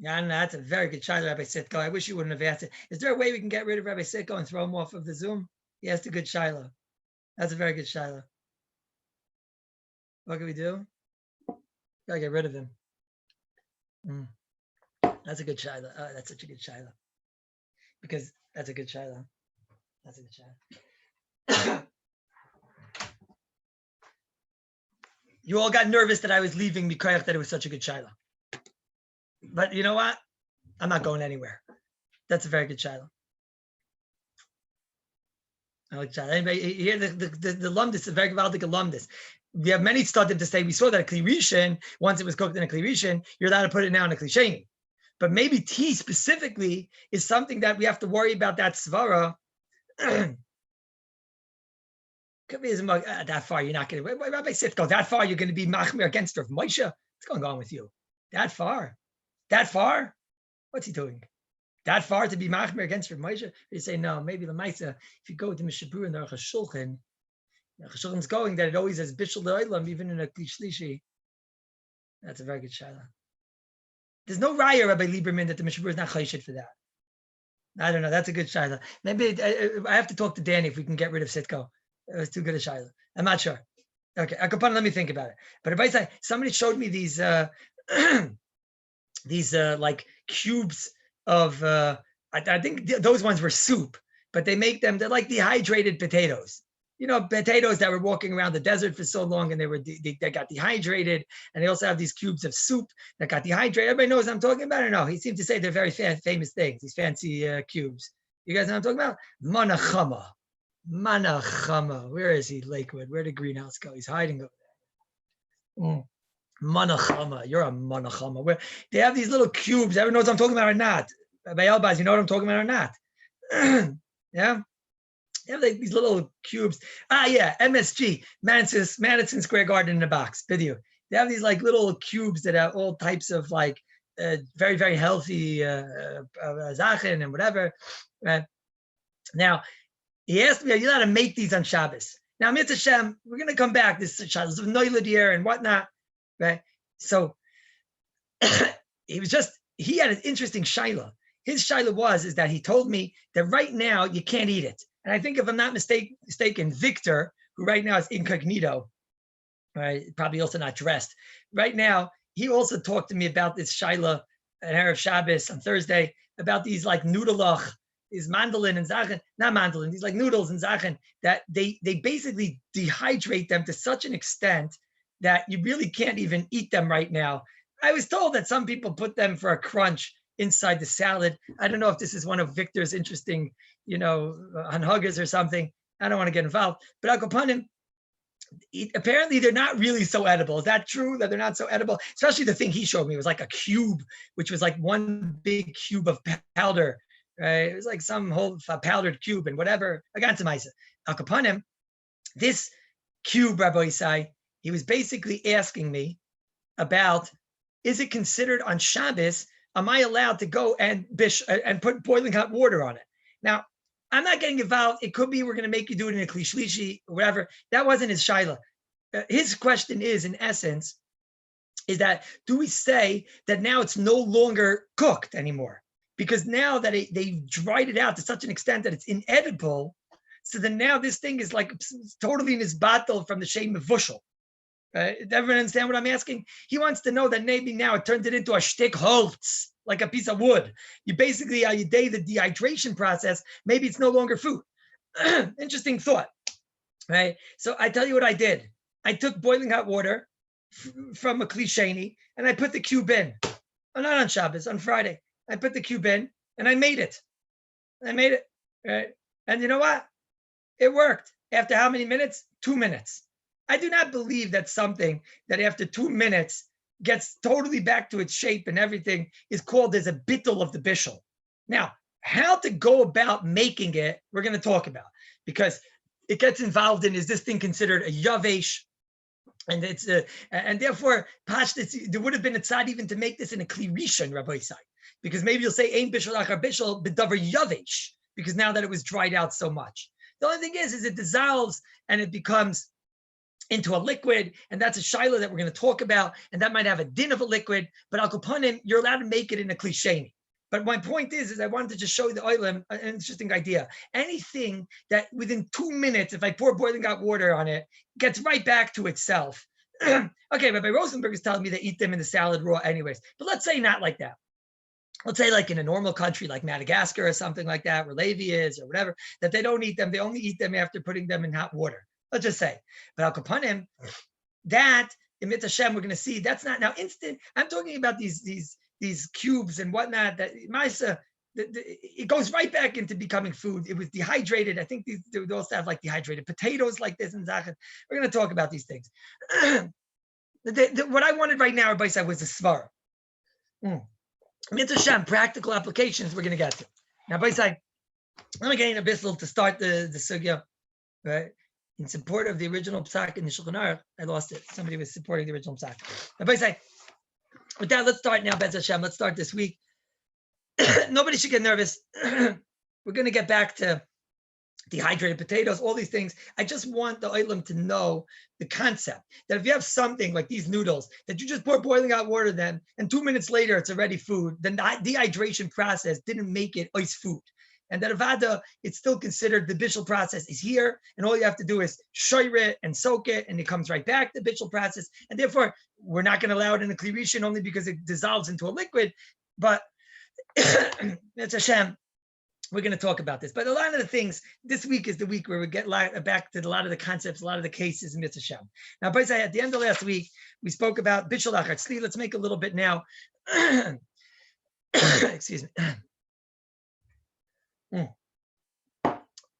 that's a very good shaila, Rabbi Sitko. I wish you wouldn't have asked it. Is there a way we can get rid of Rabbi Sitko and throw him off of the Zoom? He asked a good shaila. That's a very good shaila. What can we do? Gotta get rid of him. That's a good shaila. That's such a good shaila. Because that's a good shaila. That's a good shaila. You all got nervous that I was leaving because that it was such a good shaila. But you know what? I'm not going anywhere. That's a very good shaila. I like shaila. Anybody here? The lumdis is a very valdik lumdis. We have many studies to say we saw that a kli rishon, once it was cooked in a kli rishon, you're allowed to put it now in a klisheni. But maybe tea specifically is something that we have to worry about that svara. Could be that far. You're not going to. Rabbi Sitko, that far you're going to be machmir against Rav Moshe. What's going on with you? That far? What's he doing? That far to be machmir against Rav Moshe? You say no. Maybe the Maisa. If you go to Mishabur and the Aruch HaShulchan, Cheshulchan's going that it always has Bishul Le'olam, even in a Kli Shlishi. That's a very good shaila. There's no raya, Rabbi Lieberman, that the Mishnah Berurah is not chayshit for that. I don't know. That's a good shaila. Maybe I have to talk to Danny if we can get rid of Sitko. It was too good a shaila. I'm not sure. Okay, let me think about it. But Rabbi said somebody showed me these these like cubes of I think those ones were soup, but they make them, they're like dehydrated potatoes. You know, potatoes that were walking around the desert for so long and they got dehydrated. And they also have these cubes of soup that got dehydrated. Everybody knows what I'm talking about or no? He seemed to say they're very famous things, these fancy cubes. You guys know what I'm talking about? Manachama. Manachama. Where is he, Lakewood? Where did Greenhouse go? He's hiding over there. Manachama. You're a manachama. Where they have these little cubes. Everyone knows what I'm talking about or not? By Elbaz, you know what I'm talking about or not? Yeah? They have like these little cubes. Yeah, MSG, Madison Square Garden in a box, video. They have these like little cubes that have all types of like very, very healthy zachin and whatever. Right? Now, he asked me, are you allowed to make these on Shabbos? Now, Mitzvah Shem, we're going to come back. This is Shabbos of Noilad Iyar and whatnot. Right? So he had an interesting shaila. His shaila is that he told me that right now you can't eat it. And I think if I'm not mistaken, Victor, who right now is incognito, right, probably also not dressed, right now, he also talked to me about this shaila at Erev Shabbos on Thursday, about these like noodlech, these mandolin and zachin, not mandolin, these like noodles and zachin, that they basically dehydrate them to such an extent that you really can't even eat them right now. I was told that some people put them for a crunch inside the salad. I don't know if this is one of Victor's interesting, hanhagas or something. I don't want to get involved, but I'll go upon him. Apparently they're not really so edible. Is that true that they're not so edible? Especially the thing he showed me was like a cube, which was like one big cube of powder. Right? It was like some whole powdered cube and whatever. I got to my I'll go upon him. This cube, Rabbi Isai, he was basically asking me about, is it considered on Shabbos? Am I allowed to go and put boiling hot water on it? Now, I'm not getting involved. It could be we're going to make you do it in a Kli Shlishi or whatever. That wasn't his shaila. His question is, in essence, is that do we say that now it's no longer cooked anymore? Because now that they dried it out to such an extent that it's inedible, so then now this thing is like totally in his battle from the Shem Mevushal. Everyone understand what I'm asking? He wants to know that maybe now it turned it into a shtick holz, like a piece of wood. You basically, you day the dehydration process, maybe it's no longer food. Interesting thought, right? So I tell you what I did. I took boiling hot water from a Kli Sheni and I put the cube in. Oh, not on Shabbos, on Friday. I put the cube in and I made it. Right? And you know what? It worked. After how many minutes? 2 minutes. I do not believe that something that after 2 minutes gets totally back to its shape and everything is called as a bittul of the bishul. Now, how to go about making it, we're going to talk about, because it gets involved in, is this thing considered a yavesh? And it's and therefore, there would have been a tzad even to make this in a Kli Rishon, Rabbi Isai, because maybe you'll say ein bishul achar bishul b'davar yavesh, because now that it was dried out so much. The only thing is it dissolves and it becomes into a liquid, and that's a shaila that we're going to talk about, and that might have a din of a liquid, but al kapanim, you're allowed to make it in a Kli Sheni. But my point is I wanted to just show the oilim an interesting idea. Anything that within 2 minutes, if I pour boiling hot water on it, gets right back to itself. Okay, Rabbi Rosenberg is telling me they eat them in the salad raw anyways, but let's say not like that. Let's say like in a normal country like Madagascar or something like that, where Levi is or whatever, that they don't eat them. They only eat them after putting them in hot water. Let's just say. But Al Kapanim, that in Mitzvah Shem, we're going to see that's not now instant. I'm talking about these cubes and whatnot. That Maisa, it goes right back into becoming food. It was dehydrated. I think they also have like dehydrated potatoes like this and zachin. We're going to talk about these things. What I wanted right now, everybody said, was a svara. Mitzvah Shem, practical applications we're going to get to. Now, everybody said, let me get in a bissel to start the sugya, right? In support of the original psak in the Shulchan Aruch, I lost it. Somebody was supporting the original psak. Everybody say, with that, let's start now, Bez Hashem. Let's start this week. Nobody should get nervous. We're going to get back to dehydrated potatoes, all these things. I just want the oilam to know the concept that if you have something like these noodles that you just pour boiling hot water then, and 2 minutes later it's already food, then the dehydration process didn't make it ice food. And that avada, it's still considered the bishul process is here, and all you have to do is shoyer it and soak it, and it comes right back, the bishul process. And therefore, we're not going to allow it in a kli rishon only because it dissolves into a liquid. But it's Hashem. We're going to talk about this. But a lot of the things, this week is the week where we get back to a lot of the concepts, a lot of the cases in Mitzvah Shem. Now, by the way, at the end of last week, we spoke about Bishul Achar Tzli. Let's make a little bit now. Excuse me.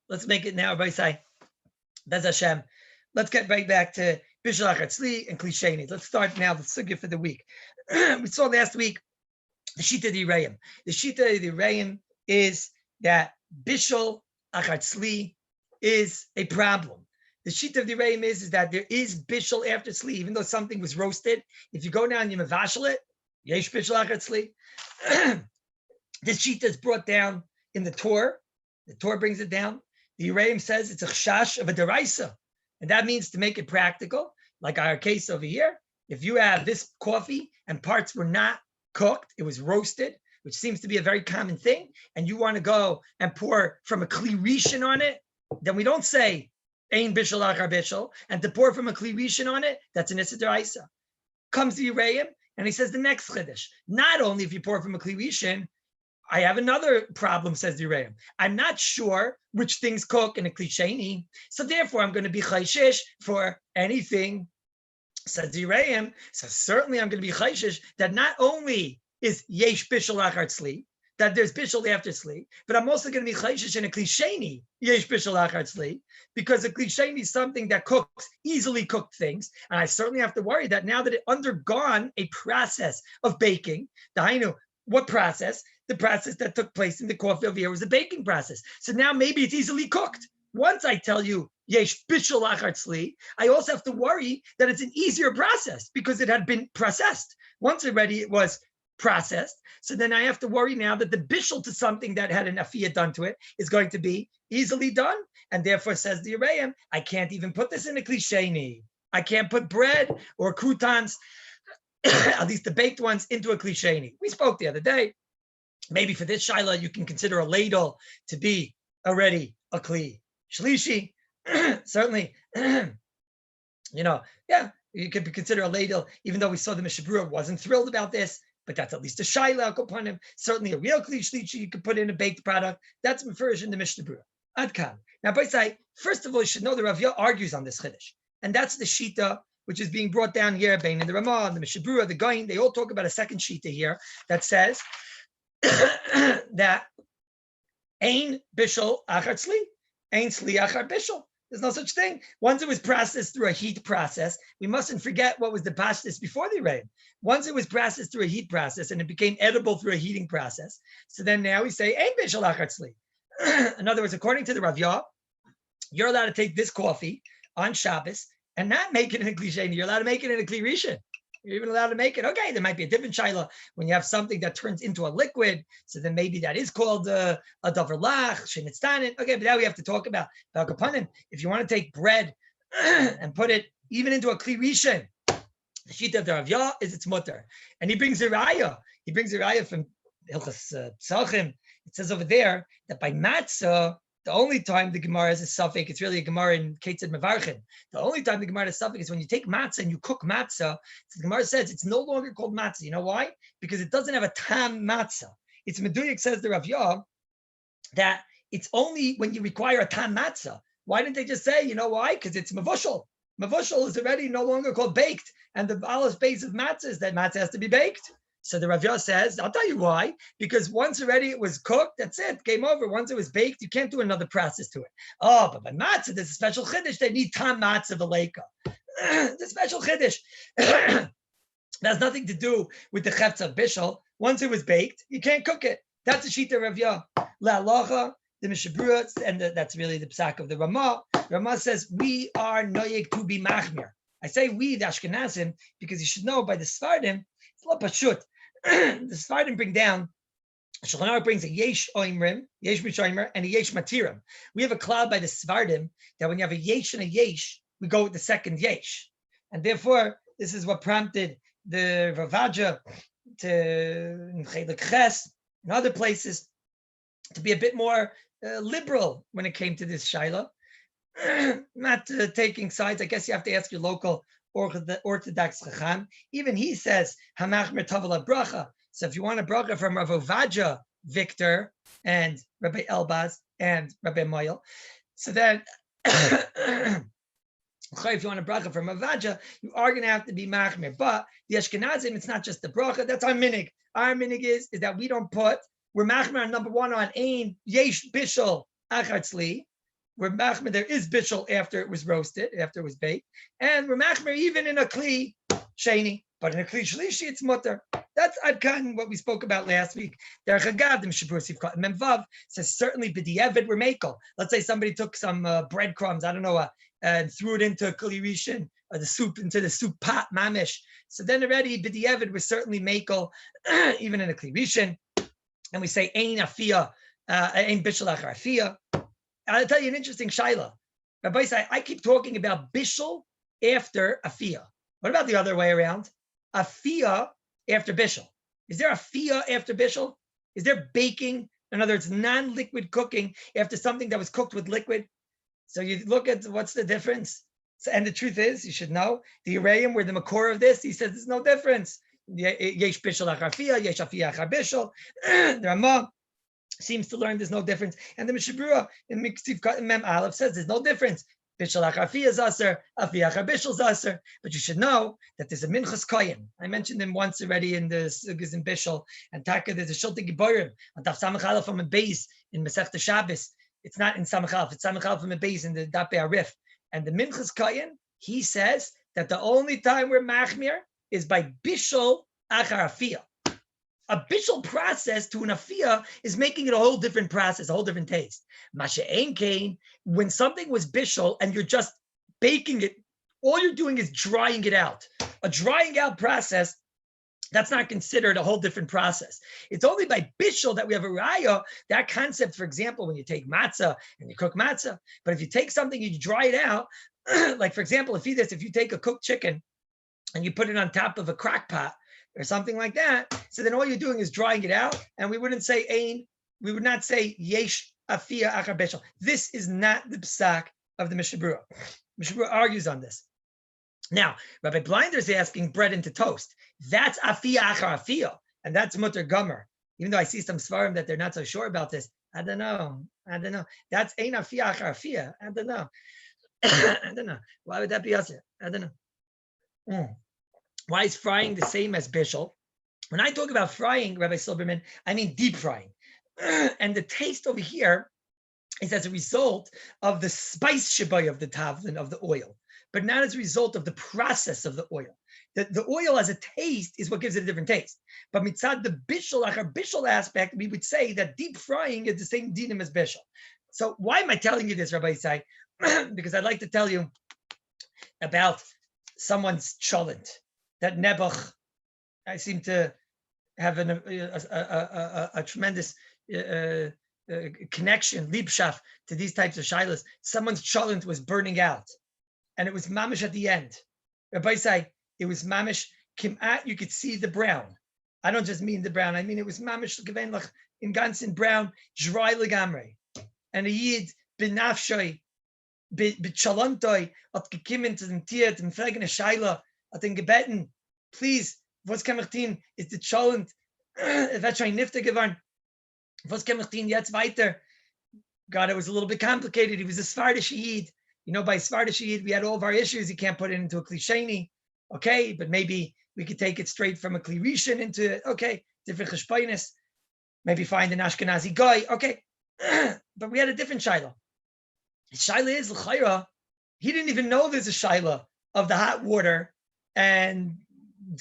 Let's make it now, by say, Bez Hashem. Let's get right back to Bishul Achar Tzli and Klisheni. Let's start now the sugya for the week. We saw last week the Shita D'Reim. The Shita D'Reim is that Bishul Achar Tzli is a problem. The Shita of the Reim is that there is Bishul after Tzli, even though something was roasted. If you go down and you mavashal it, Yesh Bishul Achar Tzli. This Shita is brought down in the Torah. The Torah brings it down. The Reim says it's a chash of a deraisa. And that means to make it practical, like our case over here. If you have this coffee and parts were not cooked, it was roasted, which seems to be a very common thing, and you want to go and pour from a kli rishon on it, then we don't say ein bishul achar bishul, and to pour from a kli rishon on it, that's an issa d'oraisa. Comes the Yereim, and he says the next chiddush. Not only if you pour from a kli rishon, I have another problem, says the Yereim. I'm not sure which things cook in a kli sheni, so therefore I'm going to be chayshish for anything, says the Yereim. So certainly I'm going to be chayshish that not only is yesh bishul achar tzli, that there's bishul after tzli, but I'm also going to be chayshish in a klisheni yesh bishul achar tzli, because a klisheni is something that cooks easily cooked things, and I certainly have to worry that now that it undergone a process of baking, the what process? The process that took place in the coffee over here was the baking process. So now maybe it's easily cooked. Once I tell you yesh bishul achar tzli, I also have to worry that it's an easier process because it had been processed. Once already it was processed. So then I have to worry now that the bishul to something that had an afiyah done to it is going to be easily done. And therefore, says the Yereim, I can't even put this in a klisheni. I can't put bread or croutons, at least the baked ones, into a klisheni. We spoke the other day. Maybe for this shaila, you can consider a ladle to be already a kli shlishi. Certainly, you could consider a ladle, even though we saw the Mishnah Berurah wasn't thrilled about this. But that's at least a shaila upon him. Certainly a real kli shlishi you could put in a baked product. That's mefurish in the Mishnah Berurah. Adkan. Now, by say, first of all, you should know the Rabbi argues on this chiddush, and that's the shita which is being brought down here. Bain and the Ramah, the Mishnah Berurah, the Gaon, they all talk about a second shita here that says that ein bishul achar tzli, ein tzli achar bishul. There's no such thing. Once it was processed through a heat process, we mustn't forget what was the pashtus before the rain. Once it was processed through a heat process and it became edible through a heating process, so then now we say, ein bishul achar tzli. In other words, according to the Rabbi, you're allowed to take this coffee on Shabbos and not make it in a kli sheni. You're allowed to make it in a kli rishon. You're even allowed to make it. Okay, there might be a different shaila when you have something that turns into a liquid. So then maybe that is called a davar lach, shenitztanin. Okay, but now we have to talk about kapanim. If you want to take bread and put it even into a kli rishon, the shita of the Rav is it's mutter. And he brings a raya. He brings a raya from Hilchos Psachim. It says over there that by matzah, the only time the Gemara is a suffix, it's really a Gemara in Ketzad Mevarchin. The only time the Gemara is a suffix is when you take matzah and you cook matzah. So the Gemara says it's no longer called matzah. You know why? Because it doesn't have a tam matzah. It's Meduyak, says the Rav Yah, that it's only when you require a tam matzah. Why didn't they just say, you know why? Because it's mavushal. Mavushal is already no longer called baked. And the Allah's base of matzah is that matzah has to be baked. So the Rav Yah says, I'll tell you why. Because once already it was cooked, that's it, game over. Once it was baked, you can't do another process to it. Oh, but by matzah, there's a special chiddush. They need tam matzah v'leika. The special chiddush. That has nothing to do with the Halachos of Bishul. Once it was baked, you can't cook it. That's the shita Rav Yah. La'alacha, the Mishnah Berurah, and that's really the psak of the Ramah. Ramah says, we are noyeg to be machmir. I say we, the Ashkenazim, because you should know by the Sfardim, it's lo pashut. The Sfardim bring down Shulchan Aruch brings a yesh oimrim, yesh b'shoimer, and a yesh matirim. We have a cloud by the Svardim that when you have a yesh and a yesh, we go with the second yesh. And therefore, this is what prompted the Ravaja to in Chelik Ches and other places to be a bit more liberal when it came to this shaila. Not taking sides. I guess you have to ask your local Orthodox Chacham. Even he says, Hamachmer Tavala Bracha. So if you want a bracha from Rav Ovadia, Victor, and Rabbi Elbaz, and Rabbi Moyle, so then if you want a bracha from Ovadia, you are going to have to be machmer. But the Ashkenazim, it's not just the bracha. That's our minig. Our minig is that we don't put, we're machmer on number one on Ein Yesh Bishul Achatzli. We're machmer, there is bishul after it was roasted, after it was baked. And we're machmer even in a kli sheni. But in a kli shlishi, it's mutter. That's adkan what we spoke about last week. Derech Agav, the Mishabur Sivkot Memvav says certainly b'di'evid we're makel. Let's say somebody took some breadcrumbs, I don't know, and threw it into kli rishon, the soup, into the soup pot, mamish. So then already b'di'evid was certainly makel, even in a kli rishon. And we say ein afiyah, ein bishul achar afiyah. I'll tell you an interesting shaila. Rabbi say I keep talking about bishul after afiyah. What about the other way around? Afiyah after bishul. Is there afiyah after bishul? Is there baking? In other words, non-liquid cooking after something that was cooked with liquid. So you look at what's the difference. So, and the truth is, you should know, the Uraim, where the makor of this, he says there's no difference. Yesh bishul achar afiyah, yesh afiyah achar bishul. The Ramah seems to learn there's no difference. And the Mishabura in Miksiv Mem Aleph says there's no difference. Bishul achar afiyah is aser, afiyah achar bishul is aser. But you should know that there's a minchas koyin. I mentioned him once already in the Sugas in Bishul. And Taka, there's a Shulti Giborim on Daf Samach Aleph from a base in Masechta Shabbos. It's not in Samach Aleph, it's Samach Aleph from a base in the Dape Arif. And the minchas koyin, he says that the only time we're machmir is by bishul achar afiyah. A bishul process to an afiyah is making it a whole different process, a whole different taste. Masha'ein kain, when something was bishul and you're just baking it, all you're doing is drying it out. A drying out process, that's not considered a whole different process. It's only by bishul that we have a raya, that concept, for example, when you take matzah and you cook matzah, but if you take something, you dry it out, like for example, if you take a cooked chicken and you put it on top of a crock pot, or something like that. So then all you're doing is drying it out, and we wouldn't say ein, we would not say yesh afiyah achar bishul. This is not the psak of the Mishabura. Mishabura argues on this. Now, Rabbi Blinder is asking bread into toast. That's afiyah achar afiyah, and that's mutter gomer. Even though I see some svarim that they're not so sure about this, I don't know. That's ein afiyah achar afiyah. I don't know. I don't know. Why would that be us? I don't know. Why is frying the same as bishul? When I talk about frying, Rabbi Silberman, I mean deep frying. And the taste over here is as a result of the spice shabai of the tavlin, of the oil, but not as a result of the process of the oil. The oil as a taste is what gives it a different taste. But mitzad the bishul, achar bishul aspect, we would say that deep frying is the same dinim as bishul. So why am I telling you this, Rabbi Isai? Because I'd like to tell you about someone's cholent. That Nebuch, I seem to have a tremendous connection, liebschaft, to these types of shilas. Someone's cholent was burning out, and it was mamish at the end. Rabbi say it was mamish kimat. You could see the brown. I don't just mean the brown. I mean it was mamish in ganzen brown, dry legamre, and a yid benafshoy, b'cholantoi at gekimen to dem tier dem fragen a shaila. At den gebeten, please, was kann ich tun? Ist die Cholent, wird schon nifte geworden. Was kann ich tun jetzt weiter? God, it was a little bit complicated. He was a Svardish Yid. You know, by Svardish Yid, we had all of our issues. You can't put it into a klisheni. Okay, but maybe we could take it straight from a klirishin into, okay, different cheshbainis. Maybe find an Ashkenazi guy. Okay, but we had a different shaila. His shaila is, l'chayra, he didn't even know there's a shaila of the hot water and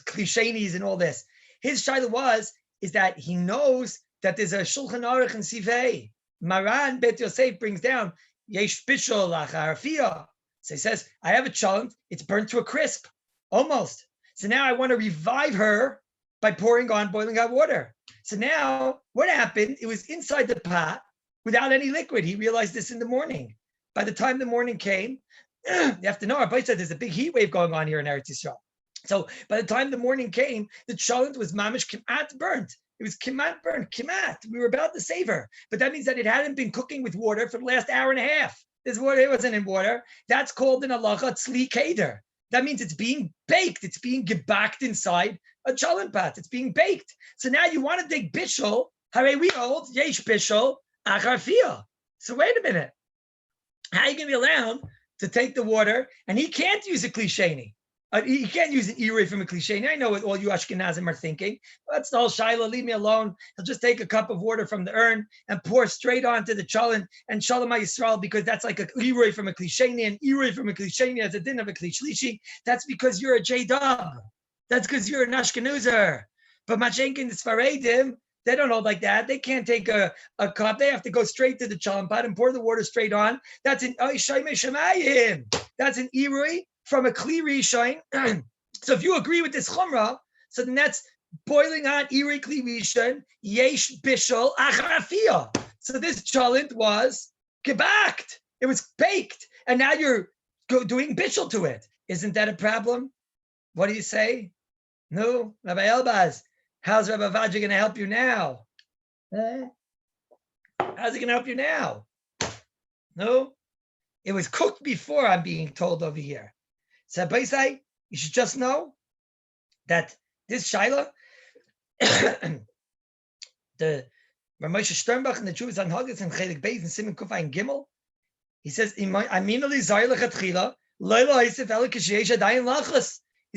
clichenis and all this. His shaila is that he knows that there's a Shulchan Aruch and Sivei. Maran Bet Yosef brings down Yesh Bishul achar afiyah. So he says, I have a cholent, it's burnt to a crisp, almost. So now I want to revive her by pouring on boiling hot water. So now what happened? It was inside the pot without any liquid. He realized this in the morning. By the time the morning came, you have to know, Rabbi said there's a big heat wave going on here in Eretz Yisrael. So by the time the morning came, the cholent was mamish kimat burnt. It was kimat burnt, kimat. We were about to save her. But that means that it hadn't been cooking with water for the last hour and a half. This water, it wasn't in water. That's called in halacha tzli keder. That means it's being baked. It's being gebacked inside a cholent pot. It's being baked. So now you want to take bishul. Hare we hold yesh bishul achar fiyah. So wait a minute. How are you going to be allowed to take the water? And he can't use a klisheni. He can't use an Iyar from a klisheni. I know what all you Ashkenazim are thinking. That's the whole Shaila. Leave me alone. He'll just take a cup of water from the urn and pour straight onto the cholent and Shalom Yisrael, because that's like a Iyar from a klisheni, and Iyar from a klisheni has a din of a klishlishi. That's because you're a J-dub. That's because you're an Ashkenazer. But Machenkin, the Sfaredim, they don't hold like that. They can't take a cup. They have to go straight to the cholent pot and pour the water straight on. That's an Shemayim. That's an Iyar from a Kli Rishon. So if you agree with this Chumrah, so then that's boiling on Iyar Kli Rishon, Yesh Bishul Achar Fiyah. So this cholent was gebakt. It was baked. And now you're doing Bishul to it. Isn't that a problem? What do you say? No, Rabbi Elbaz. How's Rabbi Vajra going to help you now? How's he going to help you now? No, it was cooked before, I'm being told over here. So Rabbi say, you should just know that this Shaila, the Ramosha Sternbach and the Jews on Haggis and Chelik Beis and Simon Kufay and Gimel, he says, he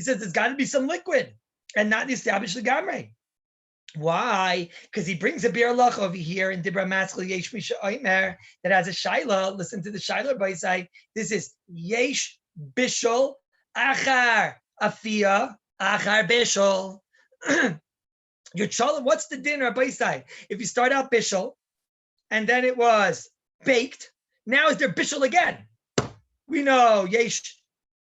says there's got to be some liquid and not established the gamre. Why? Because he brings a beer lach over here in Dibra Maskal Yesh Misha Oimer that has a shaila. Listen to the shaila by side. This is Yesh Bishul Achar Afia Achar Bishul. Your cholent, what's the dinner by side? If you start out Bishul and then it was baked, now is there Bishul again? We know Yesh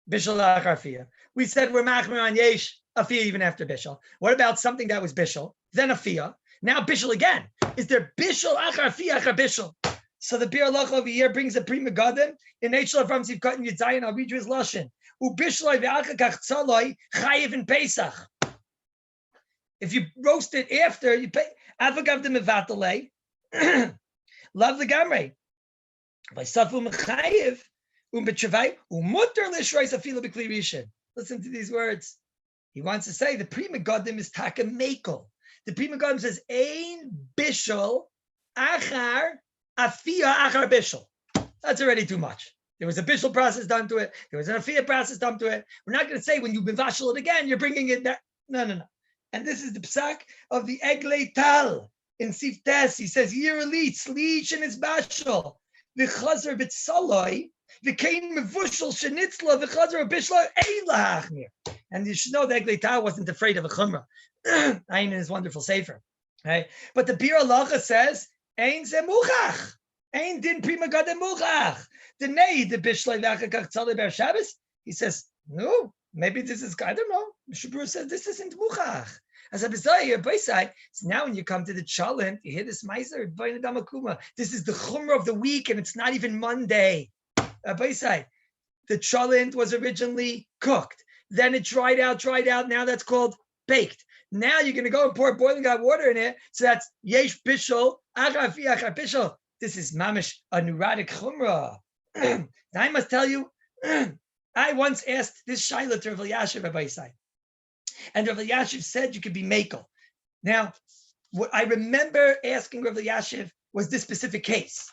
Bishul Achar Afia. We said we're machmer on Yesh Afia even after Bishul. What about something that was Bishul, then Afia, now Bishul again? Is there Bishul Achar Afia Achar Bishul? So the Bir Halach over here brings a prima gadim in Eichel from Sivkot and Yitzayin. I'll read you his lashon. Ubishloi ve'achakach tzaloi chayiv in Pesach. If you roast it after, you pay avagav de mevatalei love the gamre by safu mechayiv umbetchavai umuter lishreis afila b'kli rishon. Listen to these words. He wants to say the prima gadim is taka mekel. The prima gadim says ein bishul achar afia achar bishul. That's already too much. There was a bishul process done to it. There was an afia process done to it. We're not going to say when you've been vashal it again, you're bringing it there. No. And this is the psak of the Eglei Tal in Sif Tes. He says, Iyar elit, slich and his bashal, v'chazer b'tzaloi, v'kein mevushal shenitzla, v'chazer b'ishla, ein lahachmir. And you should know the Eglei Tal wasn't afraid of a chumrah. Ein is wonderful sefer. Right? But the Bir Halacha says, ein ze muchach. Ein din prima gadim muchach. The nei, the bishlai v'achakach tzaloi ber Shabbos. He says, no. Maybe this is, I don't know. Shabur says this isn't muchach. As a beside, so now when you come to the cholent, you hear this meiser, this is the chumrah of the week, and it's not even Monday. Beside, the cholent was originally cooked, then it dried out. Now that's called baked. Now you're going to go and pour boiling hot water in it. So that's yesh bishul, achar fi achar bishul. This is mamish a neurotic chumrah. Now I must tell you. I once asked this shaila to Rav Elyashiv Rabbi Yisai, and Rav Elyashiv said you could be mekel. Now, what I remember asking Rav Elyashiv was this specific case.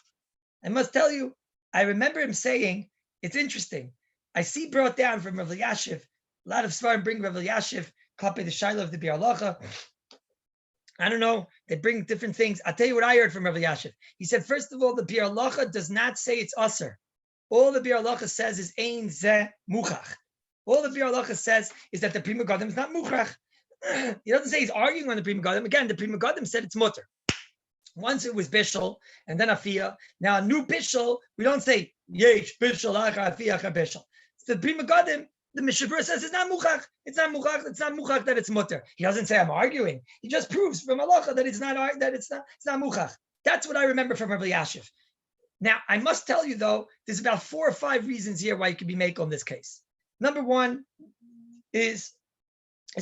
I must tell you, I remember him saying, it's interesting. I see brought down from Rav Elyashiv, a lot of svarim bring Rav Elyashiv, copy the shaila of the Bir Halacha. I don't know, they bring different things. I'll tell you what I heard from Rav Elyashiv. He said, first of all, the Bir Halacha does not say it's usher. All the Bir Halacha says is ein ze muchach. All the Bir Halacha says is that the prima gadim is not muchach. He doesn't say he's arguing on the prima gadim. Again, the prima gadim said it's mutter. Once it was bishul and then afia. Now a new bishul, we don't say yesh bishul achar afia achar bishul. So the prima gadim, The Mishabura says it's not muchach. It's not muchach. It's not muchach that it's mutter. He doesn't say I'm arguing. He just proves from halacha that it's not muchach. That's what I remember from Rabbi Yashiv. Now I must tell you though, there's about 4 or 5 reasons here why you could be makel in this case. Number one is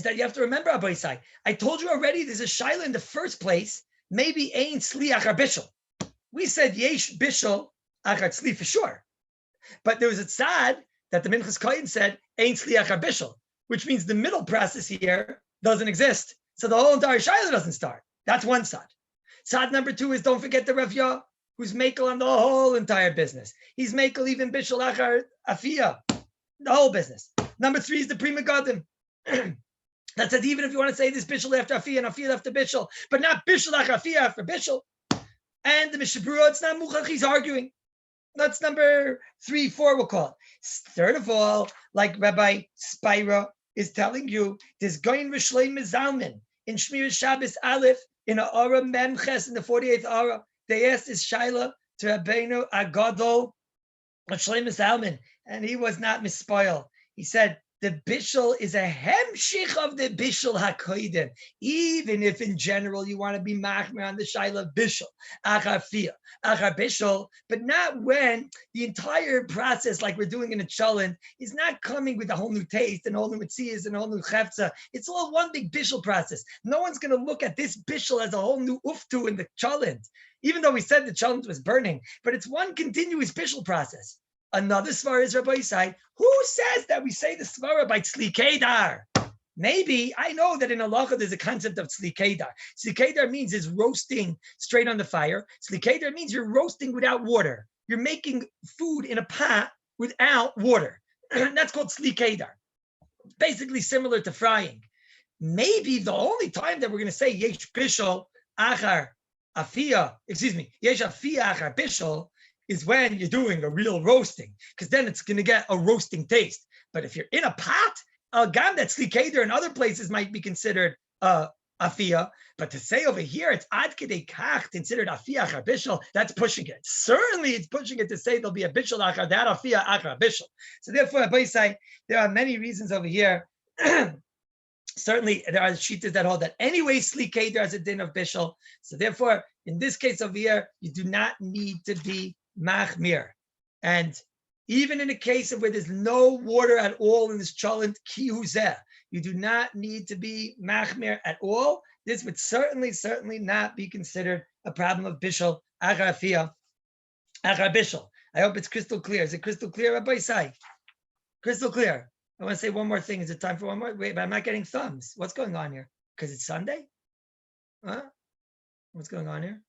that you have to remember, Rabbi Isai. I told you already. There's a shaila in the first place. Maybe ain't sliach ar bishul. We said yesh bishul achar tzli for sure, but there was a tzad that the Minchas Kohen said ain't sliach ar bishul, which means the middle process here doesn't exist. So the whole entire shaila doesn't start. That's one side. Side number 2 is don't forget the Rav Yah, who's makel on the whole entire business. He's makel even bishul achar afia, the whole business. Number 3 is the Pri Megadim. That said, even if you want to say this bishul after afia and afia after bishul, but not bishul after afia after bishul, and the Mishabura, it's not muchach, he's arguing. That's number 3, 4, we'll call it. Third of all, like Rabbi Spira is telling you, there's goyin v'shleim mezalmin in Shmir Shabbos Aleph in a Aura Memches in the 48th Aura. They asked this shaila to Rabbeinu Agadol of Shleim Mezalmin, and he was not mispoiled. He said, the bishul is a hemshich of the bishul hakoidim. Even if in general you want to be machmer on the shaila of bishul, achar fia, achar bishul, but not when the entire process, like we're doing in a cholent, is not coming with a whole new taste and a whole new mitzias and a whole new chefza. It's all one big bishul process. No one's going to look at this bishul as a whole new uftu in the cholent, even though we said the cholent was burning, but it's one continuous bishul process. Another svara is Rabbi Isai. Who says that we say the svara by tzli kedar? Maybe, I know that in halacha there's a concept of tzli kedar. Tzli kedar means is roasting straight on the fire. Tzli kedar means you're roasting without water. You're making food in a pot without water. That's called tzli kedar. Basically similar to frying. Maybe the only time that we're going to say yesh bishul achar afia, yesh afia achar bishul, is when you're doing a real roasting, because then it's going to get a roasting taste. But if you're in a pot, gam that slikeder in other places might be considered afia. But to say over here it's ad kedei kach considered afia achar bishul, that's pushing it. Certainly, it's pushing it to say there'll be a bishul achar that afia achar bishul. So therefore, Rabbi say there are many reasons over here. Certainly, there are shitas that hold that anyway slikeder has a din of bishul. So therefore, in this case over here, you do not need to be machmir. And even in a case of where there's no water at all in this cholent ki huzeh, you do not need to be machmir at all. This would certainly not be considered a problem of bishul achar afia achar bishul. I hope it's crystal clear. Is it crystal clear, Rabbi Sai? Crystal clear. I want to say one more thing. Is it time for one more? Wait, but I'm not getting thumbs. What's going on here? Because it's Sunday? Huh? What's going on here?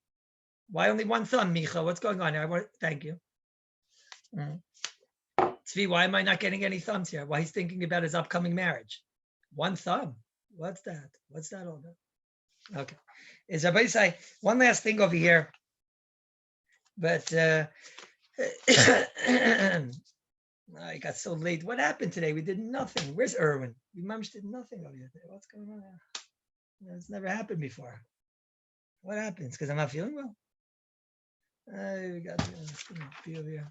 Why only one thumb, Micha? What's going on here? Thank you. Tzvi, why am I not getting any thumbs here? Why he's thinking about his upcoming marriage? One thumb. What's that? What's that all about? Okay. Is Rabbi say one last thing over here? But I got so late. What happened today? We did nothing. Where's Erwin? We mamish did nothing over here today. What's going on here? It's never happened before. What happens? Because I'm not feeling well. We got it's gonna be over here.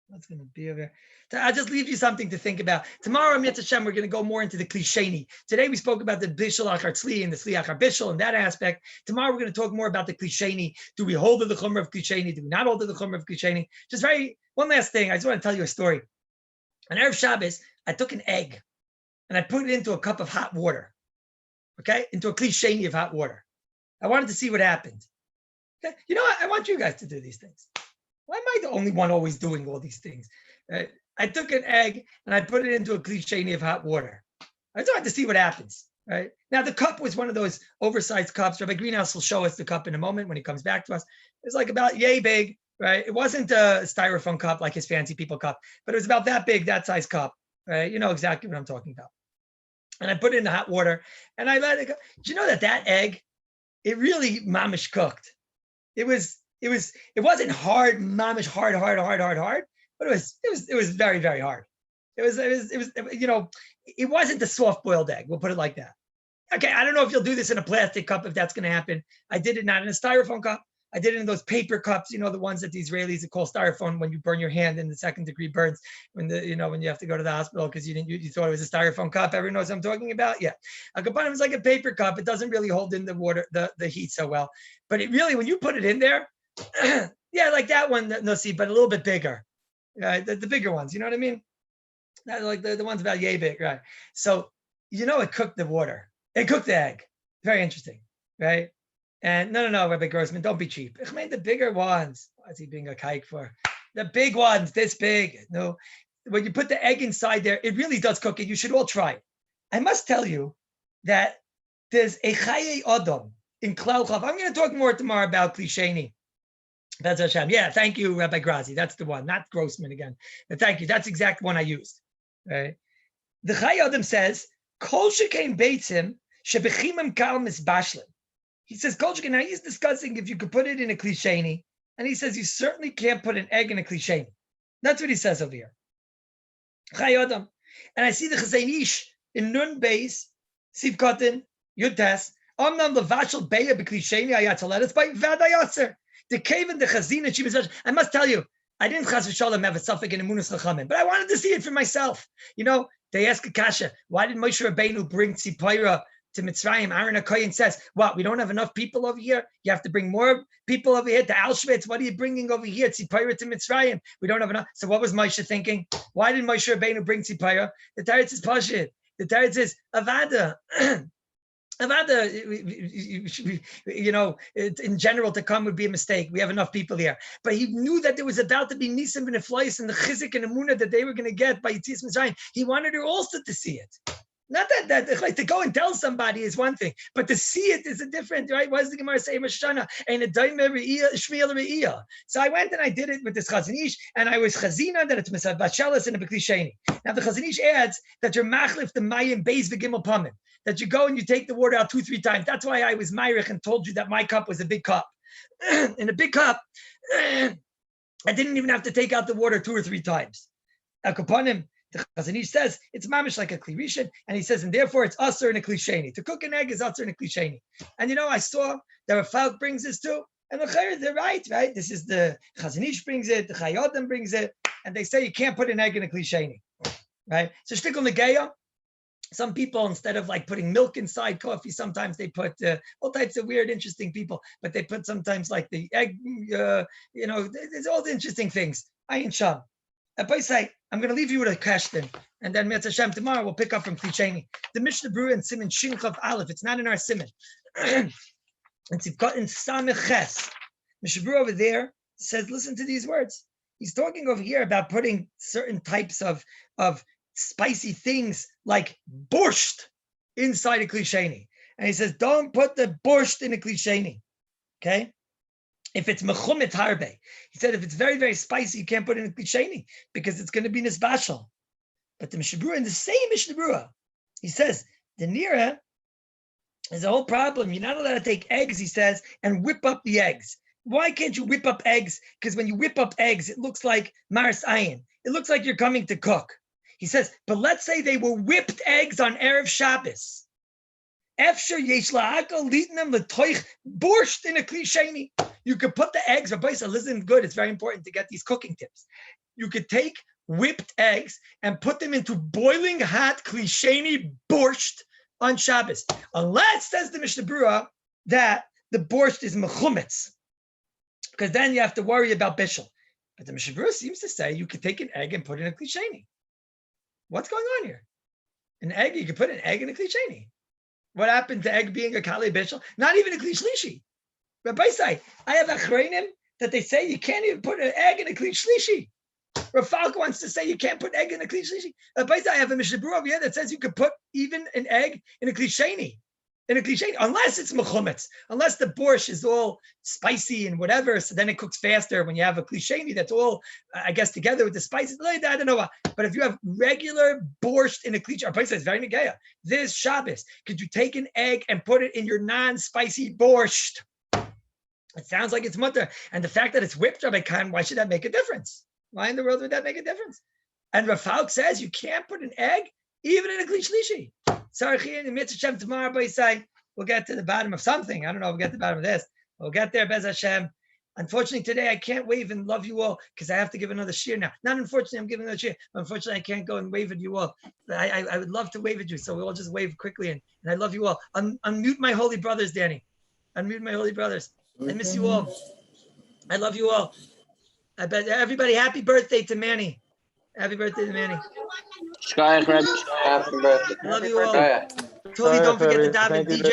What's going to be over here? So I'll just leave you something to think about. Tomorrow, Mitzvah Shem, we're going to go more into the klisheni. Today, we spoke about the bishul achar tzli and the tzli achar bishul and that aspect. Tomorrow, we're going to talk more about the klisheni. Do we hold to the chumrah of klisheni? Do we not hold to the chumrah of klisheni? Just one last thing. I just want to tell you a story. On Erev Shabbos, I took an egg and I put it into a cup of hot water. Okay? Into a klisheni of hot water. I wanted to see what happened. Okay? You know what? I want you guys to do these things. Why am I the only one always doing all these things? I took an egg and I put it into a klisheni of hot water. I just wanted to see what happens. Right now, the cup was one of those oversized cups. Rabbi Greenhouse will show us the cup in a moment when he comes back to us. It's like about yay big, right? It wasn't a styrofoam cup like his fancy people cup, but it was about that big, that size cup. Right? You know exactly what I'm talking about. And I put it in the hot water and I let it go. Did you know that egg, it really mamish cooked. It wasn't hard, mamish hard, but it was very, very hard. It was, it wasn't the soft boiled egg. We'll put it like that. Okay, I don't know if you'll do this in a plastic cup if that's going to happen. I did it not in a styrofoam cup. I did it in those paper cups, the ones that the Israelis call styrofoam when you burn your hand in the 2nd-degree burns, when when you have to go to the hospital because you thought it was a styrofoam cup. Everyone knows what I'm talking about? Yeah. A kapanim is like a paper cup. It doesn't really hold in the water, the heat so well. But it really, when you put it in there, yeah, like that one, no, see, but a little bit bigger. Right? The bigger ones, you know what I mean? Not like the ones about yay big, right? So, it cooked the water. It cooked the egg. Very interesting, right? And no, Rabbi Grossman, don't be cheap. I mean, the bigger ones. Why is he being a kike for? The big ones, this big. No, when you put the egg inside there, it really does cook it. You should all try it. I must tell you that there's a chaye adam in Klal Chav. I'm going to talk more tomorrow about klisheni. That's Hashem. Yeah, thank you, Rabbi Grazi. That's the one, not Grossman again. But thank you. That's the exact one I used. Right? The chaye adam says, Kol shekain beitzim shebechimim kal misbashlim. He says, Kolchkin, now he's discussing if you could put it in a klisheni. And he says, you certainly can't put an egg in a klisheni. That's what he says over here. Chayodam. And I see the Chazanish in Nun Beis, Siv Kotin, Yudtes, Omnam Levashal Beya Beklisheni Ayataletis by Vadayatzer. The cave and the Chazina, she was, I must tell you, I didn't Chaz v'Shalom have a suffix in Emunus Chachamim, but I wanted to see it for myself. They ask Akasha, why did Moshe Rabbeinu bring Tzipora to Mitzrayim? Aaron HaKohen says, what, we don't have enough people over here? You have to bring more people over here to Auschwitz. What are you bringing over here? Tzipora to Mitzrayim. We don't have enough. So what was Moshe thinking? Why did Moshe Rabbeinu bring Tzipora? The Teretz is Pashit. The Teretz is Avada. Avada, in general, to come would be a mistake. We have enough people here. But he knew that there was about to be Nisim and Eflais and the Chizik and Emunah that they were going to get by Yitzis Mitzrayim. He wanted her also to see it. Not that like to go and tell somebody is one thing, but to see it is a different, right? What does the Gemara say? And a Shmiel. So I went and I did it with this Chazanish, and I was Chazina that it's Misav Bashelis and a Beklisheni. Now the Chazanish adds that you're machlif the Mayim Beis v'Gimel Pamim, that you go and you take the water out 2-3 times. That's why I was Myrich and told you that my cup was a big cup. In a big cup, I didn't even have to take out the water 2 or 3 times. Akapanim. The Chazanish says it's mamish like a klirishin, and he says, and therefore it's usher in a klisheni. To cook an egg is usher in a klisheni. And I saw that Rafal brings this too, and they're right? This is the Chazanish brings it, the Chayodim brings it, and they say you can't put an egg in a klisheni, right? So shtikul negeya. Some people, instead of like putting milk inside coffee, sometimes they put all types of weird, interesting people, but they put sometimes like the egg, there's all the interesting things. Ayin Sham. Rabbi say, I'm going to leave you with a question, and then Mitzvah Hashem tomorrow we'll pick up from Klisheni. The Mishnah Berurah in Siman Shin Chav Aleph. It's not in our Siman. It's got in Samech Ches. Mishnah Berurah over there says, listen to these words. He's talking over here about putting certain types of spicy things like borscht inside a Klisheni, and he says, don't put the borscht in a Klisheni. Okay. If it's mechumit harbe, he said if it's very, very spicy, you can't put it in a klisheni because it's going to be nisbashal. But the Mishnah Berurah, in the same Mishnah Berurah, he says the nira is a whole problem. You're not allowed to take eggs, he says, and whip up the eggs. Why can't you whip up eggs? Because when you whip up eggs, it looks like Mars Ayin. It looks like you're coming to cook. He says, but let's say they were whipped eggs on Erev Shabbos. Efsher yesh la'akal litnem l'toich borscht in a klisheni. You could put the eggs, Rabbi said, listen good, it's very important to get these cooking tips. You could take whipped eggs and put them into boiling hot klisheni borscht on Shabbos. Unless, says the Mishnah Berurah, that the borscht is mechumetz, because then you have to worry about bishul. But the Mishnah Berurah seems to say you could take an egg and put it in a klisheni. What's going on here? An egg, you could put an egg in a klisheni. What happened to egg being a kali bishul? Not even a kli shlishi. Rabbi say, I have achreinim that they say you can't even put an egg in a kli shlishi. Rafalk wants to say you can't put egg in a kli shlishi. Rabbi say, I have a Mishnah Berurah over here that says you could put even an egg in a kli sheni. Unless it's mechumetz, unless the borscht is all spicy and whatever, so then it cooks faster when you have a klisheni that's all, I guess, together with the spices. I don't know why. But if you have regular borscht in a klisheni, our place is very negeya. This Shabbos, could you take an egg and put it in your non-spicy borscht? It sounds like it's mutter. And the fact that it's whipped, Rabbi Khan, why should that make a difference? Why in the world would that make a difference? And Rafalk says you can't put an egg even in a klishlishi. Sarchi and Mitzvah Hashem tomorrow, by say we'll get to the bottom of something. I don't know if we'll get to the bottom of this. We'll get there, Bez Hashem. Unfortunately, today I can't wave and love you all because I have to give another shir now. Not unfortunately, I'm giving another shir. Unfortunately, I can't go and wave at you all. But I would love to wave at you, so we'll all just wave quickly. And I love you all. Unmute my holy brothers, Danny. Unmute my holy brothers. I miss you all. I love you all. I bet everybody happy birthday to Manny. Happy birthday to Manny. Happy birthday. I love you all. Shkoyach, Totally don't forget the Rabbi. daven, Thank you, DJ.